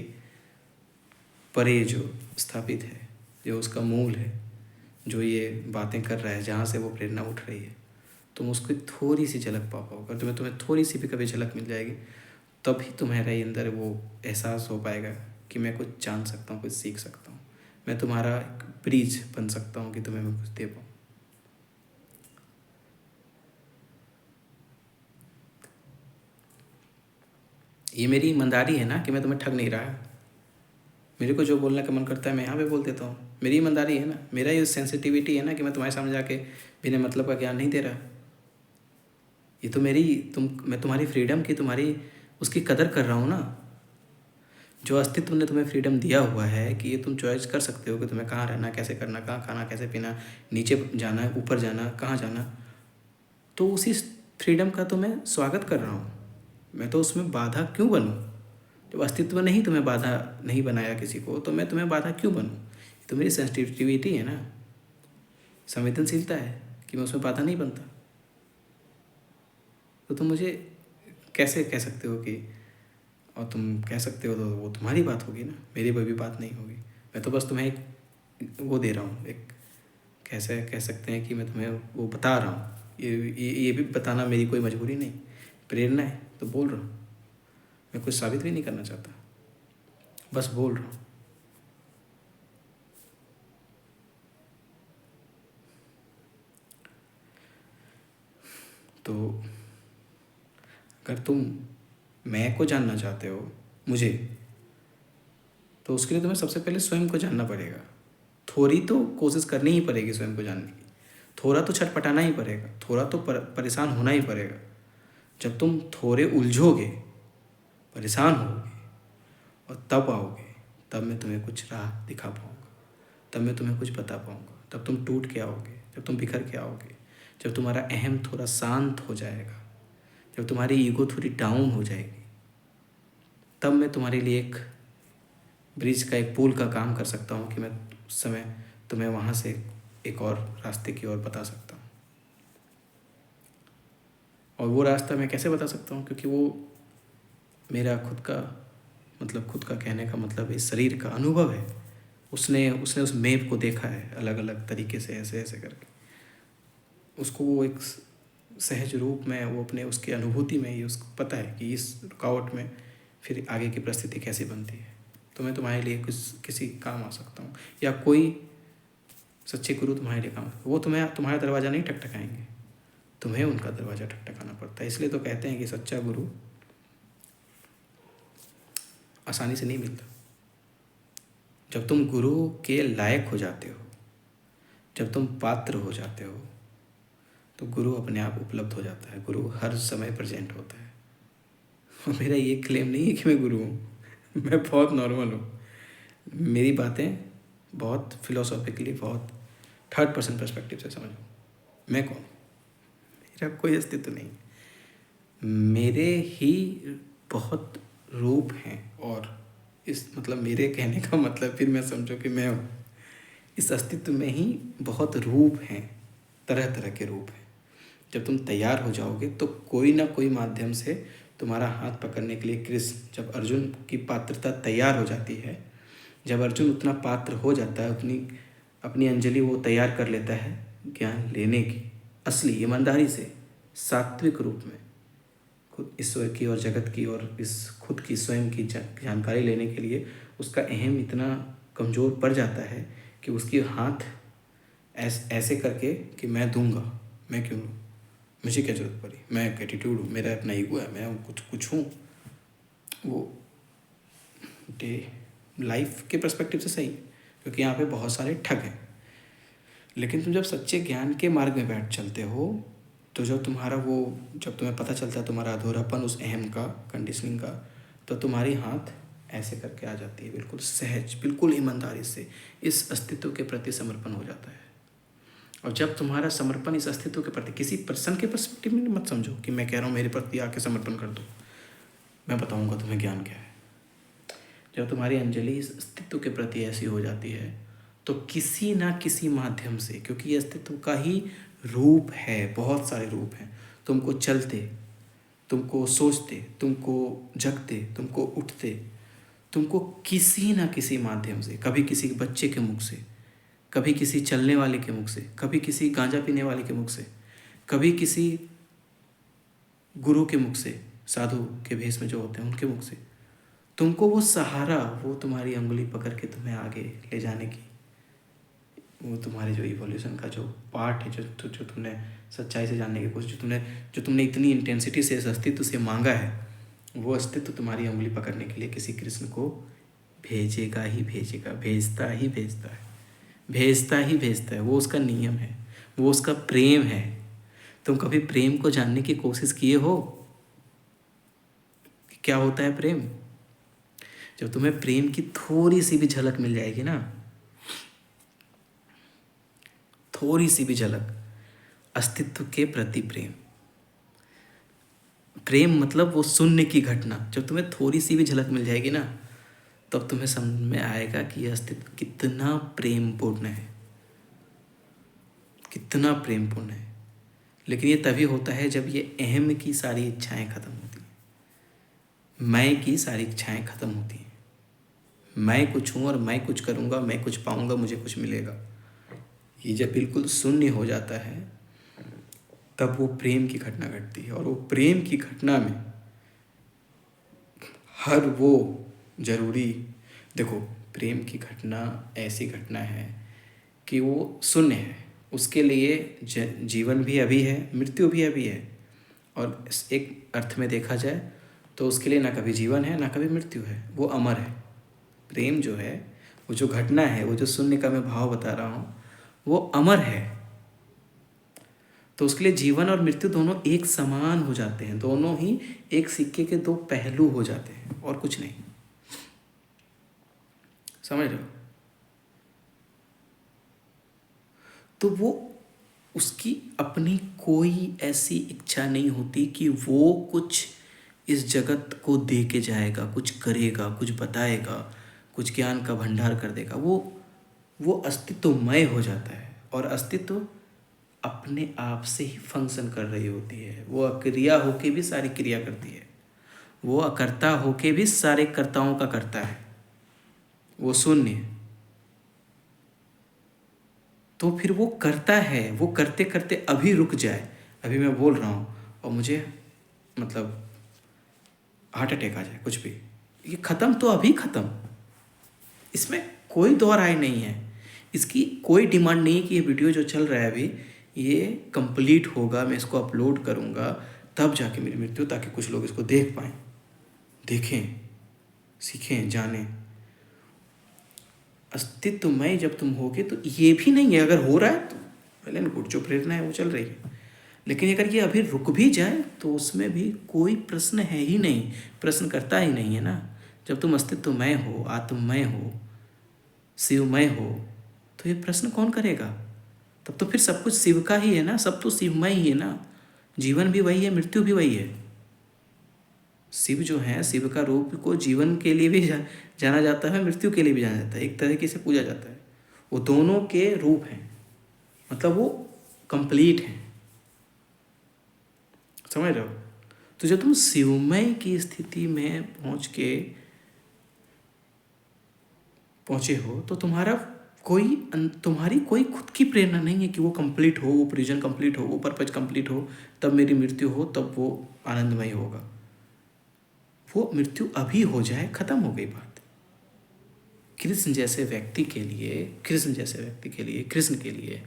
Speaker 1: परे जो स्थापित है, जो उसका मूल है, जो ये बातें कर रहा है, जहाँ से वो प्रेरणा उठ रही है, तुम उसकी थोड़ी सी झलक पा पाओगे। तुम्हें थोड़ी सी भी कभी झलक मिल जाएगी, तभी तुम्हारे अंदर वो एहसास हो पाएगा कि मैं कुछ जान सकता हूँ, कुछ सीख सकता हूँ, मैं तुम्हारा एक ब्रिज बन सकता हूँ कि तुम्हें मैं कुछ दे पाऊँ। ये मेरी ईमानदारी है ना कि मैं तुम्हें ठग नहीं रहा। मेरे को जो बोलने का मन करता है मैं यहाँ पे बोल देता हूँ, मेरी ईमानदारी है ना, मेरा ये सेंसिटिविटी है ना कि मैं तुम्हारे सामने जाके बिना मतलब का ज्ञान नहीं दे रहा। ये तो मैं तुम्हारी फ्रीडम की, तुम्हारी उसकी कदर कर रहा हूँ ना। जो अस्तित्व ने तुम्हें फ्रीडम दिया हुआ है कि ये तुम चॉइस कर सकते हो कि तुम्हें कहाँ रहना, कैसे करना, कहाँ खाना, कैसे पीना, नीचे जाना है, ऊपर जाना, कहाँ जाना, तो उसी फ्रीडम का तो मैं स्वागत कर रहा हूँ। मैं तो उसमें बाधा क्यों बनूँ? जब अस्तित्व ने ही तुम्हें बाधा नहीं बनाया किसी को, तो मैं तुम्हें बाधा क्यों बनूँ? ये तो मेरी सेंसिटिविटी है ना, संवेदनशीलता है कि मैं उसमें बाधा नहीं बनता। तो तुम मुझे कैसे कह सकते हो कि, और तुम कह सकते हो तो वो तुम्हारी बात होगी ना, मेरी कोई भी बात नहीं होगी। मैं तो बस तुम्हें एक वो दे रहा हूँ, एक कैसे कह सकते हैं कि मैं तुम्हें वो बता रहा हूँ। ये भी बताना मेरी कोई मजबूरी नहीं, प्रेरणा है तो बोल रहा हूँ। मैं कुछ साबित भी नहीं करना चाहता, बस बोल रहा हूँ। तो अगर तुम मैं को जानना चाहते हो, मुझे, तो उसके लिए तुम्हें सबसे पहले स्वयं को जानना पड़ेगा। थोड़ी तो कोशिश करनी ही पड़ेगी स्वयं को जानने की, थोड़ा तो छटपटाना ही पड़ेगा, थोड़ा तो परेशान होना ही पड़ेगा। जब तुम थोड़े उलझोगे, परेशान होगे और तब आओगे, तब मैं तुम्हें कुछ राह दिखा पाऊँगा, तब मैं तुम्हें कुछ बता पाऊँगा। तब तुम टूट के आओगे, जब तुम बिखर के आओगे, जब तुम्हारा अहम थोड़ा शांत हो जाएगा, जब तुम्हारी ईगो थोड़ी डाउन हो जाएगी, तब मैं तुम्हारे लिए एक ब्रिज का, एक पुल का काम कर सकता हूँ कि मैं उस समय तुम्हें वहाँ से एक और रास्ते की ओर बता सकता हूँ। और वो रास्ता मैं कैसे बता सकता हूँ, क्योंकि वो मेरा खुद का मतलब, खुद का कहने का मतलब इस शरीर का अनुभव है। उसने उस मैप को देखा है अलग अलग तरीके से, ऐसे ऐसे करके उसको वो एक सहज रूप में, वो अपने उसकी अनुभूति में ही उसको पता है कि इस रुकावट में फिर आगे की परिस्थिति कैसे बनती है। तो मैं तुम्हारे लिए किसी काम आ सकता हूँ, या कोई सच्चे गुरु तुम्हारे लिए काम, वो तुम्हारा दरवाज़ा नहीं ठकठकाएंगे, तुम्हें उनका दरवाज़ा ठकठकाना पड़ता है। इसलिए तो कहते हैं कि सच्चा गुरु आसानी से नहीं मिलता। जब तुम गुरु के लायक हो जाते हो, जब तुम पात्र हो जाते हो, तो गुरु अपने आप उपलब्ध हो जाता है। गुरु हर समय प्रेजेंट होता है। और मेरा ये क्लेम नहीं है कि मैं गुरु हूँ, मैं बहुत नॉर्मल हूँ। मेरी बातें बहुत फिलोसॉफिकली, बहुत थर्ड पर्सन पर्सपेक्टिव से समझो। मैं कौन हूँ? मेरा कोई अस्तित्व नहीं, मेरे ही बहुत रूप हैं। और इस मतलब मेरे कहने का मतलब फिर मैं समझो कि मैं हूँ। इस अस्तित्व में ही बहुत रूप हैं, तरह तरह के रूप हैं। जब तुम तैयार हो जाओगे तो कोई ना कोई माध्यम से तुम्हारा हाथ पकड़ने के लिए कृष्ण, जब अर्जुन की पात्रता तैयार हो जाती है, जब अर्जुन उतना पात्र हो जाता है, अपनी अंजलि वो तैयार कर लेता है ज्ञान लेने की, असली ईमानदारी से, सात्विक रूप में, खुद ईश्वर की और जगत की और इस खुद की स्वयं की जानकारी लेने के लिए उसका अहम इतना कमज़ोर पड़ जाता है कि उसकी हाथ ऐसे करके कि मैं दूंगा, मैं क्यों लूँ, मुझे क्या ज़रूरत पड़ी, मैं एक एटीट्यूड हूँ, मेरा अपना ईगो है, मैं कुछ हूँ। वो डे लाइफ के पर्सपेक्टिव से सही, क्योंकि यहाँ पे बहुत सारे ठग हैं। लेकिन तुम जब सच्चे ज्ञान के मार्ग में बैठ चलते हो, तो जब तुम्हें पता चलता है तुम्हारा अधूरापन उस अहम का, कंडीशनिंग का, तो तुम्हारी हाथ ऐसे करके आ जाती है, बिल्कुल सहज, बिल्कुल ईमानदारी से इस अस्तित्व के प्रति समर्पण हो जाता है। और जब तुम्हारा समर्पण इस अस्तित्व के प्रति, किसी पर्सन के पर्सपेक्टिव में मत समझो कि मैं कह रहा हूँ मेरे प्रति आके समर्पण कर दो, मैं बताऊँगा तुम्हें ज्ञान क्या है। जब तुम्हारी अंजलि इस अस्तित्व के प्रति ऐसी हो जाती है, तो किसी ना किसी माध्यम से, क्योंकि ये अस्तित्व का ही रूप है, बहुत सारे रूप हैं, तुमको चलते, तुमको सोचते, तुमको जगते, तुमको उठते, तुमको किसी ना किसी माध्यम से, कभी किसी बच्चे के मुख से, कभी किसी चलने वाले के मुख से, कभी किसी गांजा पीने वाले के मुख से, कभी किसी गुरु के मुख से, साधु के भेष में जो होते हैं उनके मुख से, तुमको वो सहारा, वो तुम्हारी अंगुली पकड़ के तुम्हें आगे ले जाने की, वो तुम्हारे जो इवोल्यूशन का जो पार्ट है, जो तुमने सच्चाई से जानने की कोशिश, जो तुमने इतनी इंटेंसिटी से इस अस्तित्व से मांगा है, वो अस्तित्व तुम्हारी अंगुली पकड़ने के लिए किसी कृष्ण को भेजेगा ही भेजेगा, भेजता ही भेजता है, भेजता ही भेजता है। वो उसका नियम है, वो उसका प्रेम है। तुम कभी प्रेम को जानने की कोशिश किए हो? क्या होता है प्रेम? जब तुम्हें प्रेम की थोड़ी सी भी झलक मिल जाएगी ना, थोड़ी सी भी झलक, अस्तित्व के प्रति प्रेम, प्रेम मतलब वो शून्य की घटना, जब तुम्हें थोड़ी सी भी झलक मिल जाएगी ना, तब तुम्हें समझ में आएगा कि यह अस्तित्व कितना प्रेमपूर्ण है, कितना प्रेमपूर्ण है। लेकिन ये तभी होता है जब ये अहम की सारी इच्छाएं खत्म होती हैं, मैं की सारी इच्छाएं खत्म होती हैं। मैं कुछ हूँ और मैं कुछ करूँगा, मैं कुछ पाऊँगा, मुझे कुछ मिलेगा, ये जब बिल्कुल शून्य हो जाता है, तब वो प्रेम की घटना घटती है। और वो प्रेम की घटना में हर वो जरूरी, देखो प्रेम की घटना ऐसी घटना है कि वो शून्य है, उसके लिए जीवन भी अभी है, मृत्यु भी अभी है। और एक अर्थ में देखा जाए तो उसके लिए ना कभी जीवन है ना कभी मृत्यु है, वो अमर है। प्रेम जो है, वो जो घटना है, वो जो शून्य का मैं भाव बता रहा हूँ, वो अमर है। तो उसके लिए जीवन और मृत्यु दोनों एक समान हो जाते हैं, दोनों ही एक सिक्के के दो पहलू हो जाते हैं, और कुछ नहीं। समझ रहे हो? तो वो उसकी अपनी कोई ऐसी इच्छा नहीं होती कि वो कुछ इस जगत को दे के जाएगा, कुछ करेगा, कुछ बताएगा, कुछ ज्ञान का भंडार कर देगा, वो अस्तित्वमय हो जाता है। और अस्तित्व अपने आप से ही फंक्शन कर रही होती है। वो अक्रिया होके भी सारी क्रिया करती है, वो अकर्ता होके भी सारे कर्ताओं का करता है। वो शून्य, तो फिर वो करता है। वो करते करते अभी रुक जाए, अभी मैं बोल रहा हूँ और मुझे मतलब हार्ट अटैक आ जाए, कुछ भी, ये ख़त्म तो अभी ख़त्म, इसमें कोई दो राय नहीं है। इसकी कोई डिमांड नहीं है कि ये वीडियो जो चल रहा है अभी ये कंप्लीट होगा, मैं इसको अपलोड करूँगा तब जाके मेरी मृत्यु, ताकि कुछ लोग इसको देख पाएँ, देखें, सीखें, जानें। अस्तित्वमय जब तुम होगे तो ये भी नहीं है, अगर हो रहा है तो वेल एंड गुड, जो प्रेरणा है वो चल रही है। लेकिन अगर ये अभी रुक भी जाए तो उसमें भी कोई प्रश्न है ही नहीं, प्रश्न करता ही नहीं है ना। जब तुम अस्तित्वमय हो, आत्ममय हो, शिवमय हो, तो ये प्रश्न कौन करेगा? तब तो फिर सब कुछ शिव का ही है ना, सब तो शिवमय ही है ना। जीवन भी वही है, मृत्यु भी वही है। शिव जो है, शिव का रूप को जीवन के लिए भी जाना जाता है, मृत्यु के लिए भी जाना जाता है, एक तरीके से पूजा जाता है। वो दोनों के रूप हैं, मतलब वो कंप्लीट हैं, समझ रहे हो? तो जब तुम शिवमय की स्थिति में पहुंचे हो तो तुम्हारी कोई खुद की प्रेरणा नहीं है कि वो कंप्लीट हो, वो प्रिजन कंप्लीट हो, वो पर्पज कंप्लीट हो, तब मेरी मृत्यु हो, तब वो आनंदमय होगा। वो मृत्यु अभी हो जाए, खत्म हो गई बात। कृष्ण जैसे व्यक्ति के लिए कृष्ण के लिए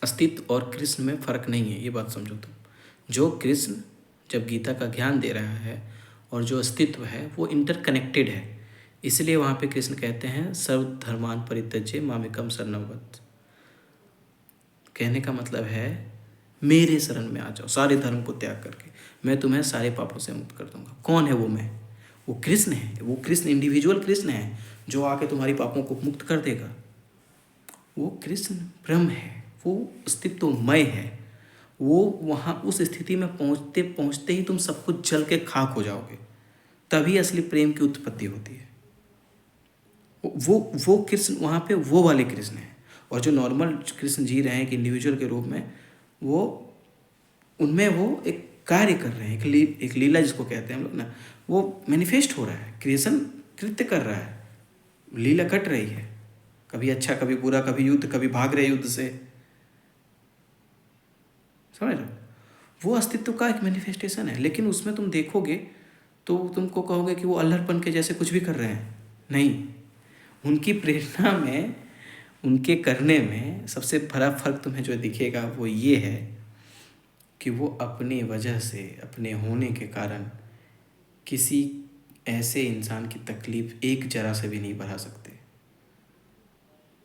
Speaker 1: अस्तित्व और कृष्ण में फर्क नहीं है, ये बात समझो तुम। जो कृष्ण जब गीता का ज्ञान दे रहा है और जो अस्तित्व है वो इंटरकनेक्टेड है, इसलिए वहाँ पे कृष्ण कहते हैं सर्वधर्मान परित्यज्य मामेकम शरणं व्रज। कहने का मतलब है मेरे शरण में आ जाओ, सारे धर्म को त्याग करके मैं तुम्हें सारे पापों से मुक्त कर दूंगा। कौन है वो? मैं, वो कृष्ण है। वो कृष्ण इंडिविजुअल कृष्ण है जो आके तुम्हारी पापों को मुक्त कर देगा। वो कृष्ण ब्रह्म है, वो अस्तित्वमय है। वो वहाँ उस स्थिति में पहुँचते पहुँचते ही तुम सब कुछ जल के खाक हो जाओगे, तभी असली प्रेम की उत्पत्ति होती है। वो कृष्ण वहाँ पे वो वाले कृष्ण हैं। और जो नॉर्मल कृष्ण जी रहे हैं कि इंडिविजुअल के रूप में, वो उनमें वो एक कार्य कर रहे हैं, एक लीला जिसको कहते हैं हम लोग ना, वो मैनिफेस्ट हो रहा है, क्रिएशन कृत्य कर रहा है, लीला कट रही है, कभी अच्छा कभी बुरा, कभी युद्ध, कभी भाग रहे युद्ध से, समझ रहे हो? वो अस्तित्व का एक मैनिफेस्टेशन है। लेकिन उसमें तुम देखोगे तो तुमको कहोगे कि वो अल्हड़पन के जैसे कुछ भी कर रहे हैं। नहीं, उनकी प्रेरणा में, उनके करने में सबसे बड़ा फर्क तुम्हें जो दिखेगा वो ये है कि वो अपनी वजह से, अपने होने के कारण किसी ऐसे इंसान की तकलीफ एक जरा से भी नहीं बढ़ा सकते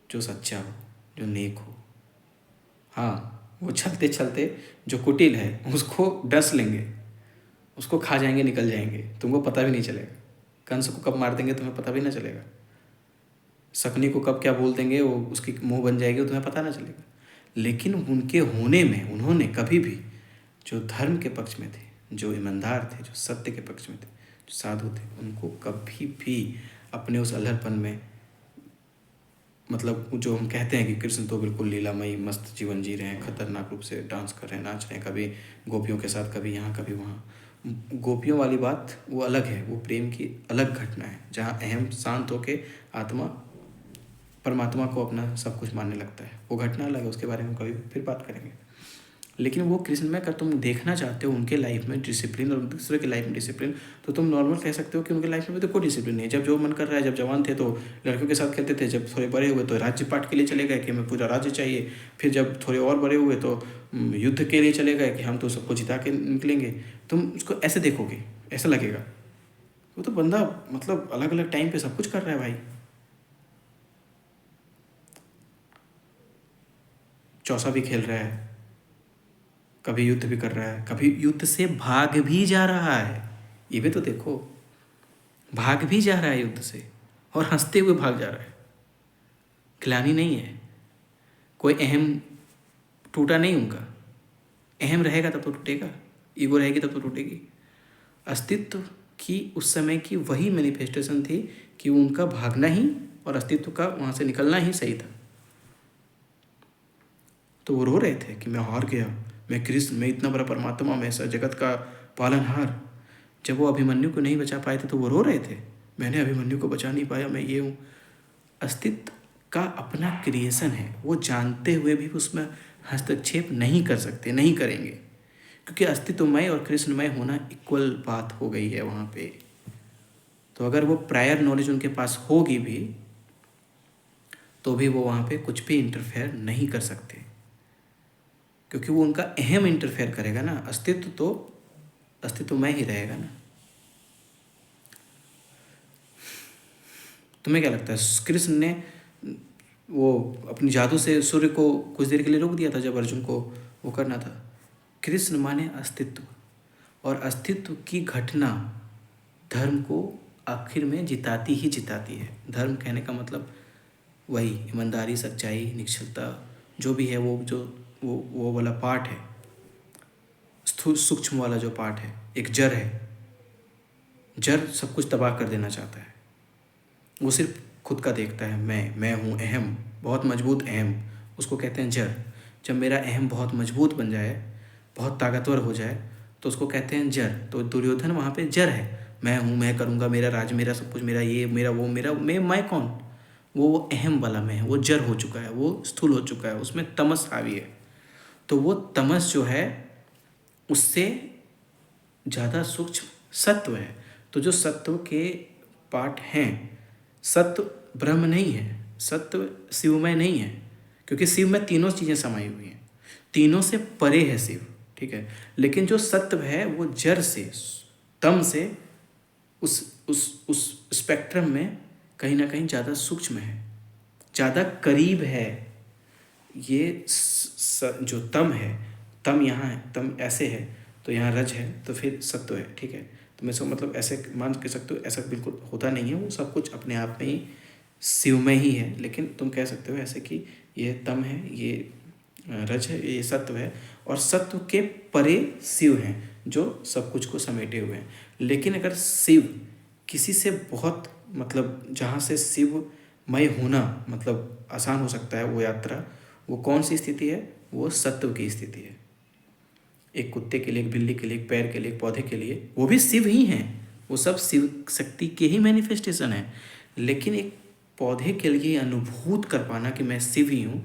Speaker 1: जो सच्चा हो, जो नेक हो। हाँ, वो चलते चलते जो कुटिल है उसको डस लेंगे, उसको खा जाएंगे, निकल जाएंगे, तुमको पता भी नहीं चलेगा। कंस को कब मार देंगे तुम्हें पता भी ना चलेगा। शकुनी को कब क्या बोल देंगे, वो उसकी मुंह बन जाएगी, वो तुम्हें पता ना चलेगा। लेकिन उनके होने में उन्होंने कभी भी, जो धर्म के पक्ष में थे, जो ईमानदार थे, जो सत्य के पक्ष में थे, जो साधु थे, उनको कभी भी अपने उस अल्हड़पन में, मतलब जो हम कहते हैं कि कृष्ण तो बिल्कुल लीलामयी मस्त जीवन जी रहे हैं, खतरनाक रूप से डांस कर रहे हैं, नाच रहे हैं, कभी गोपियों के साथ, कभी यहाँ कभी वहाँ। गोपियों वाली बात वो अलग है, वो प्रेम की अलग घटना है, जहाँ अहम शांत होके आत्मा परमात्मा को अपना सब कुछ मानने लगता है। वो घटना अलग है, उसके बारे में कभी फिर बात करेंगे। लेकिन वो कृष्ण में अगर तुम देखना चाहते हो उनके लाइफ में डिसिप्लिन और दूसरे की लाइफ में डिसिप्लिन, तो तुम नॉर्मल कह सकते हो कि उनके लाइफ में भी तो कोई डिसिप्लिन नहीं है। जब जो मन कर रहा है, जब जवान थे तो लड़कियों के साथ खेलते थे, जब थोड़े बड़े हुए तो राज्य पाट के लिए चले गए कि हमें पूरा राज्य चाहिए, फिर जब थोड़े और बड़े हुए तो युद्ध के लिए चले गए कि हम तो सबको जिता के निकलेंगे। तुम उसको ऐसे देखोगे, ऐसा लगेगा वो तो बंदा मतलब अलग अलग टाइम पे सब कुछ कर रहा है भाई। चौसा भी खेल रहा है, कभी युद्ध भी कर रहा है, कभी युद्ध से भाग भी जा रहा है। ये भी तो देखो, भाग भी जा रहा है युद्ध से और हंसते हुए भाग जा रहा है। ग्लानि नहीं है, कोई अहम टूटा नहीं उनका। अहम रहेगा तब तो टूटेगा। ईगो रहेगी तब तो टूटेगी। अस्तित्व की उस समय की वही मैनिफेस्टेशन थी कि उनका भागना ही और अस्तित्व का वहाँ से निकलना ही सही था। तो वो रो रहे थे कि मैं हार गया, मैं कृष्ण, मैं इतना बड़ा परमात्मा, मैं ऐसा जगत का पालनहार। जब वो अभिमन्यु को नहीं बचा पाए थे तो वो रो रहे थे, मैंने अभिमन्यु को बचा नहीं पाया, मैं ये हूँ। अस्तित्व का अपना क्रिएशन है, वो जानते हुए भी उसमें हस्तक्षेप नहीं कर सकते, नहीं करेंगे, क्योंकि अस्तित्वमय और कृष्णमय होना इक्वल बात हो गई है वहाँ पे। तो अगर वो प्रायर नॉलेज उनके पास होगी भी तो भी वो वहाँ पे कुछ भी इंटरफेयर नहीं कर सकते, क्योंकि वो उनका अहम इंटरफेयर करेगा ना, अस्तित्व तो अस्तित्वमय ही रहेगा ना। तुम्हें क्या लगता है कृष्ण ने वो अपनी जादू से सूर्य को कुछ देर के लिए रोक दिया था जब अर्जुन को वो करना था? कृष्ण माने अस्तित्व, और अस्तित्व की घटना धर्म को आखिर में जिताती ही जिताती है। धर्म कहने का मतलब वही ईमानदारी, सच्चाई, निश्चलता, जो भी है वो जो वो वाला पार्ट है, सूक्ष्म वाला जो पार्ट है, एक जड़ है। जड़ सब कुछ तबाह कर देना चाहता है, वो सिर्फ खुद का देखता है, मैं हूँ, अहम, बहुत मजबूत अहम, उसको कहते हैं जड़। जब मेरा अहम बहुत मजबूत बन जाए, बहुत ताकतवर हो जाए, तो उसको कहते हैं जड़। तो दुर्योधन वहाँ पे जड़ है, मैं हूँ, मैं करूँगा, मेरा राज, मेरा सब कुछ, मेरा ये, मेरा वो, मेरा मैं कौन? वो अहम वाला मैं है, वो जड़ हो चुका है, वो स्थूल हो चुका है, उसमें तमस हावी है। तो वो तमस जो है उससे ज़्यादा सूक्ष्म सत्व है। तो जो सत्व के पार्ट हैं, सत्व ब्रह्म नहीं है, सत्व शिवमय नहीं है, क्योंकि शिव में तीनों चीज़ें समाई हुई हैं, तीनों से परे है शिव, ठीक है। लेकिन जो सत्व है वो जड़ से, तम से, उस स्पेक्ट्रम में कहीं ना कहीं ज़्यादा सूक्ष्म है, ज़्यादा करीब है। ये जो तम है, तम यहाँ है, तम ऐसे है तो यहाँ रज है, तो फिर सत्व है, ठीक है। तो मैं इसको मतलब ऐसे मान के सकते हो, ऐसा बिल्कुल होता नहीं है, वो सब कुछ अपने आप में ही शिवमय ही है। लेकिन तुम कह सकते हो ऐसे कि ये तम है, ये रज है, ये सत्व है, और सत्व के परे शिव हैं जो सब कुछ को समेटे हुए हैं। लेकिन अगर शिव किसी से बहुत मतलब जहाँ से शिवमय होना मतलब आसान हो सकता है, वो यात्रा, वो कौन सी स्थिति है? वो सत्व की स्थिति है। एक कुत्ते के लिए, एक बिल्ली के लिए, एक पैर के लिए, एक पौधे के लिए, वो भी शिव ही हैं, वो सब शिव शक्ति के ही मैनिफेस्टेशन है। लेकिन एक पौधे के लिए अनुभूत कर पाना कि मैं शिव ही हूँ,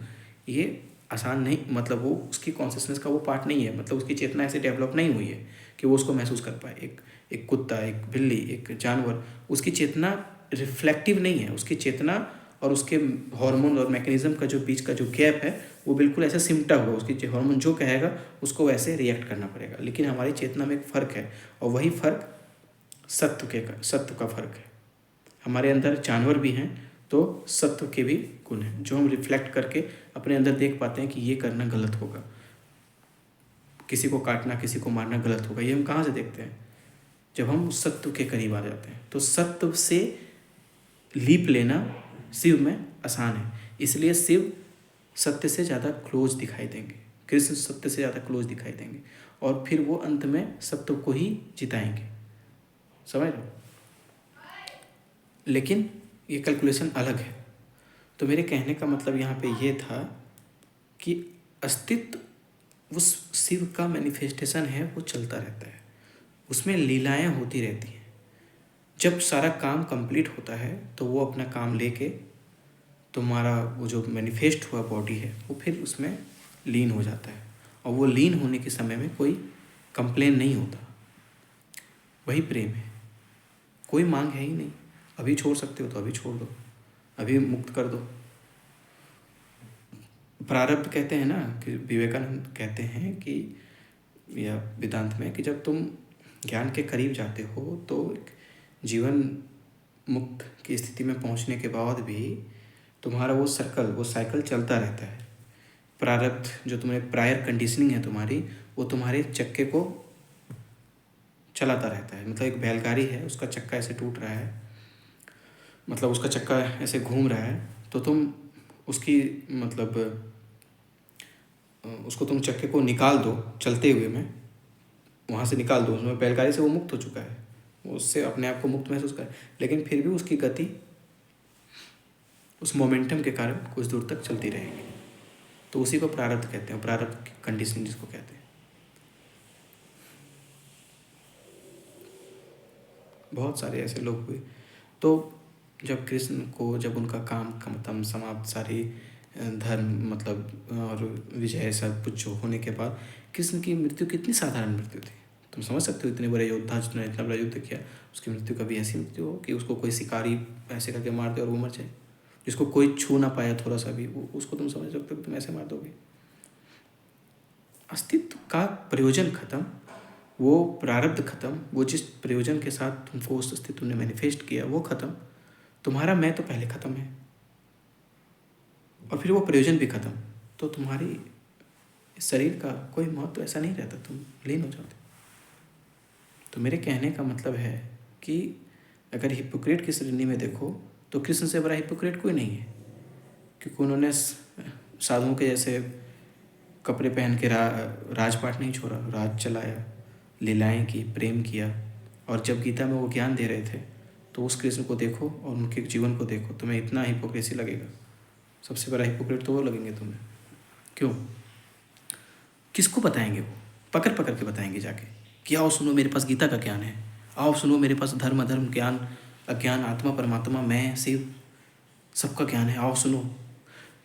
Speaker 1: ये आसान नहीं, मतलब वो उसकी कॉन्शियसनेस का वो पार्ट नहीं है, मतलब उसकी चेतना ऐसे डेवलप नहीं हुई है कि वो उसको महसूस कर पाए। एक कुत्ता, एक बिल्ली, एक जानवर, उसकी चेतना रिफ्लेक्टिव नहीं है, उसकी चेतना और उसके हार्मोन और मैकेनिज्म का जो बीच का जो गैप है वो बिल्कुल ऐसे सिमटा हुआ, उसकी हार्मोन जो कहेगा उसको वैसे रिएक्ट करना पड़ेगा। लेकिन हमारी चेतना में एक फ़र्क है, और वही फ़र्क सत्व का फ़र्क है। हमारे अंदर जानवर भी हैं तो सत्व के भी गुण हैं, जो हम रिफ्लेक्ट करके अपने अंदर देख पाते हैं कि ये करना गलत होगा, किसी को काटना, किसी को मारना गलत होगा। ये हम कहाँ से देखते हैं? जब हम सत्व के करीब आ जाते हैं। तो सत्व से लीप लेना शिव में आसान है, इसलिए शिव सत्य से ज़्यादा क्लोज दिखाई देंगे, कृष्ण सत्य से ज़्यादा क्लोज दिखाई देंगे, और फिर वो अंत में सत्य को ही जिताएंगे। समझ लो? लेकिन ये कैलकुलेशन अलग है। तो मेरे कहने का मतलब यहाँ पे ये था कि अस्तित्व उस शिव का मैनिफेस्टेशन है, वो चलता रहता है, उसमें लीलाएं होती रहती हैं। जब सारा काम कंप्लीट होता है तो वो अपना काम लेके तुम्हारा वो जो मैनिफेस्ट हुआ बॉडी है वो फिर उसमें लीन हो जाता है, और वो लीन होने के समय में कोई कंप्लेन नहीं होता। वही प्रेम है, कोई मांग है ही नहीं। अभी छोड़ सकते हो तो अभी छोड़ दो, अभी मुक्त कर दो। प्रारब्ध कहते हैं ना, कि विवेकानंद कहते हैं कि, या वेदांत में, कि जब तुम ज्ञान के करीब जाते हो तो जीवन मुक्त की स्थिति में पहुंचने के बाद भी तुम्हारा वो सर्कल, वो साइकिल चलता रहता है। प्रारब्ध जो तुम्हारे प्रायर कंडीशनिंग है तुम्हारी, वो तुम्हारे चक्के को चलाता रहता है। मतलब एक बैलगाड़ी है, उसका चक्का ऐसे टूट रहा है, मतलब उसका चक्का ऐसे घूम रहा है, तो तुम उसकी मतलब उसको तुम चक्के को निकाल दो चलते हुए में, वहाँ से निकाल दो, उसमें बैलगाड़ी से वो मुक्त हो चुका है, वो उससे अपने आप को मुक्त महसूस करे, लेकिन फिर भी उसकी गति उस मोमेंटम के कारण कुछ दूर तक चलती रहेगी। तो उसी को प्रारब्ध कहते हैं, प्रारब्ध कंडीशनिंग जिसको कहते हैं। बहुत सारे ऐसे लोग हुए। तो जब कृष्ण को, जब उनका काम खत्म समाप्त, सारी धर्म मतलब और विजय सब कुछ होने के बाद कृष्ण की मृत्यु कितनी साधारण मृत्यु थी। तुम समझ सकते हो, इतने बड़े योद्धा जिन्होंने इतना बड़ा युद्ध किया, उसकी मृत्यु कभी ऐसी मृत्यु हो कि उसको कोई शिकारी ऐसे करके मार दे और वो मर जाए, जिसको कोई छू ना पाया थोड़ा सा भी, वो उसको तुम समझ सकते हो कि तुम ऐसे मार दोगे। अस्तित्व का प्रयोजन खत्म, वो प्रारब्ध खत्म, वो जिस प्रयोजन के साथ तुमको उस अस्तित्व ने मैनिफेस्ट किया वो खत्म, तुम्हारा मैं तो पहले खत्म है और फिर वो प्रयोजन भी खत्म, तो तुम्हारी शरीर का कोई महत्व ऐसा नहीं रहता, तुम लीन हो जाते। तो मेरे कहने का मतलब है कि अगर हिपोक्रेट की श्रेणी में देखो तो कृष्ण से बड़ा हिपोक्रेट कोई नहीं है, क्योंकि उन्होंने साधुओं के जैसे कपड़े पहन के राजपाट नहीं छोड़ा, राज चलाया, लीलाएं की, प्रेम किया। और जब गीता में वो ज्ञान दे रहे थे तो उस कृष्ण को देखो और उनके जीवन को देखो, तुम्हें इतना हिपोक्रेसी लगेगा, सबसे बड़ा हिपोक्रेट तो वो लगेंगे तुम्हें। क्यों? किसको बताएंगे? वो पकड़ पकड़ के बताएंगे जाके कि आओ सुनो मेरे पास गीता का ज्ञान है, आओ सुनो मेरे पास धर्म अधर्म ज्ञान अज्ञान आत्मा परमात्मा मैं शिव सबका ज्ञान है, आओ सुनो।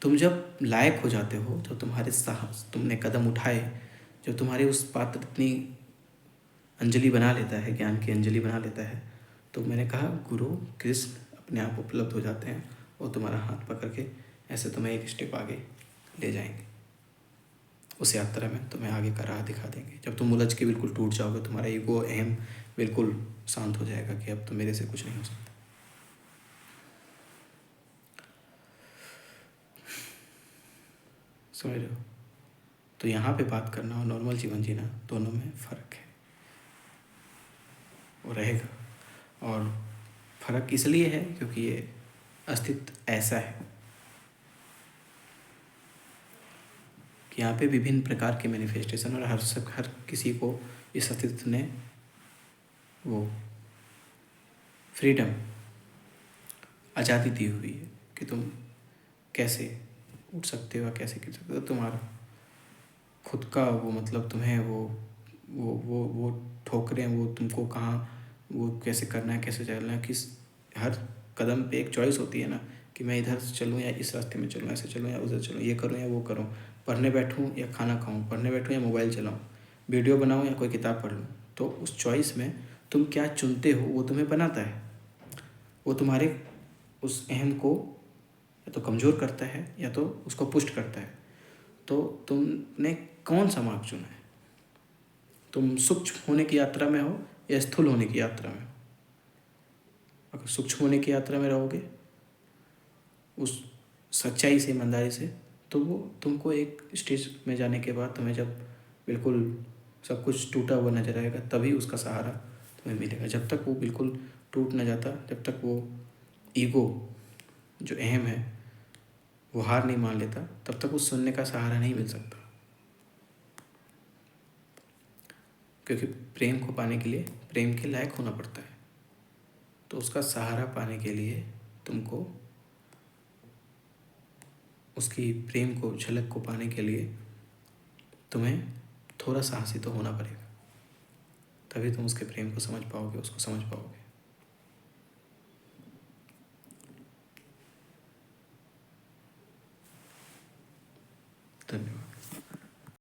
Speaker 1: तुम जब लायक हो जाते हो, जब तुम्हारे साहस, तुमने कदम उठाए, जब तुम्हारे उस पात्र इतनी अंजलि बना लेता है, ज्ञान की अंजलि बना लेता है, तो मैंने कहा गुरु कृष्ण अपने आप उपलब्ध हो जाते हैं और तुम्हारा हाथ पकड़ के ऐसे तुम्हें एक स्टेप आगे ले जाएंगे। उस यात्रा में तुम्हें आगे का राह दिखा देंगे। जब तुम उलझ के बिल्कुल टूट जाओगे, तुम्हारा ईगो अहम बिल्कुल शांत हो जाएगा कि अब तो मेरे से कुछ नहीं हो सकता। समझ रहे हो? तो यहाँ पे बात करना और नॉर्मल जीवन जीना दोनों में फ़र्क है, वो रहेगा। और फ़र्क इसलिए है क्योंकि ये अस्तित्व ऐसा है कि यहाँ पे विभिन्न प्रकार के मैनिफेस्टेशन, और हर किसी को इस अस्तित्व ने वो फ्रीडम, आज़ादी दी हुई है कि तुम कैसे उठ सकते हो, कैसे कर सकते हो। तुम्हारा खुद का वो मतलब तुम्हें वो ठोकरें, वो तुमको कहाँ वो कैसे करना है, कैसे चलना है, किस हर कदम पे एक चॉइस होती है ना कि मैं इधर से चलूँ या इस रास्ते में चलूँ, ऐसे चलूँ या उधर चलूँ, ये करूँ या वो करूँ, पढ़ने बैठूँ या खाना खाऊँ, पढ़ने बैठूँ या मोबाइल चलाऊँ, वीडियो बनाऊँ या कोई किताब पढ़ लूँ। तो उस चॉइस में तुम क्या चुनते हो वो तुम्हें बनाता है, वो तुम्हारे उस अहम को या तो कमज़ोर करता है या तो उसको पुष्ट करता है। तो तुमने कौन सा मार्ग चुना है? तुम सूक्ष्म होने की यात्रा में हो या स्थूल होने की यात्रा में हो? अगर सूक्ष्म होने की यात्रा में रहोगे उस सच्चाई से, ईमानदारी से, तो वो तुमको एक स्टेज में जाने के बाद तुम्हें जब बिल्कुल सब कुछ टूटा हुआ नजर आएगा तभी उसका सहारा तुम्हें मिलेगा। जब तक वो बिल्कुल टूट न जाता, जब तक वो ईगो जो अहम है वो हार नहीं मान लेता, तब तक उस सुनने का सहारा नहीं मिल सकता। क्योंकि प्रेम को पाने के लिए प्रेम के लायक होना पड़ता है। तो उसका सहारा पाने के लिए तुमको उसकी प्रेम को, झलक को पाने के लिए तुम्हें थोड़ा साहसी तो होना पड़ेगा, तभी तुम उसके प्रेम को समझ पाओगे, उसको समझ पाओगे।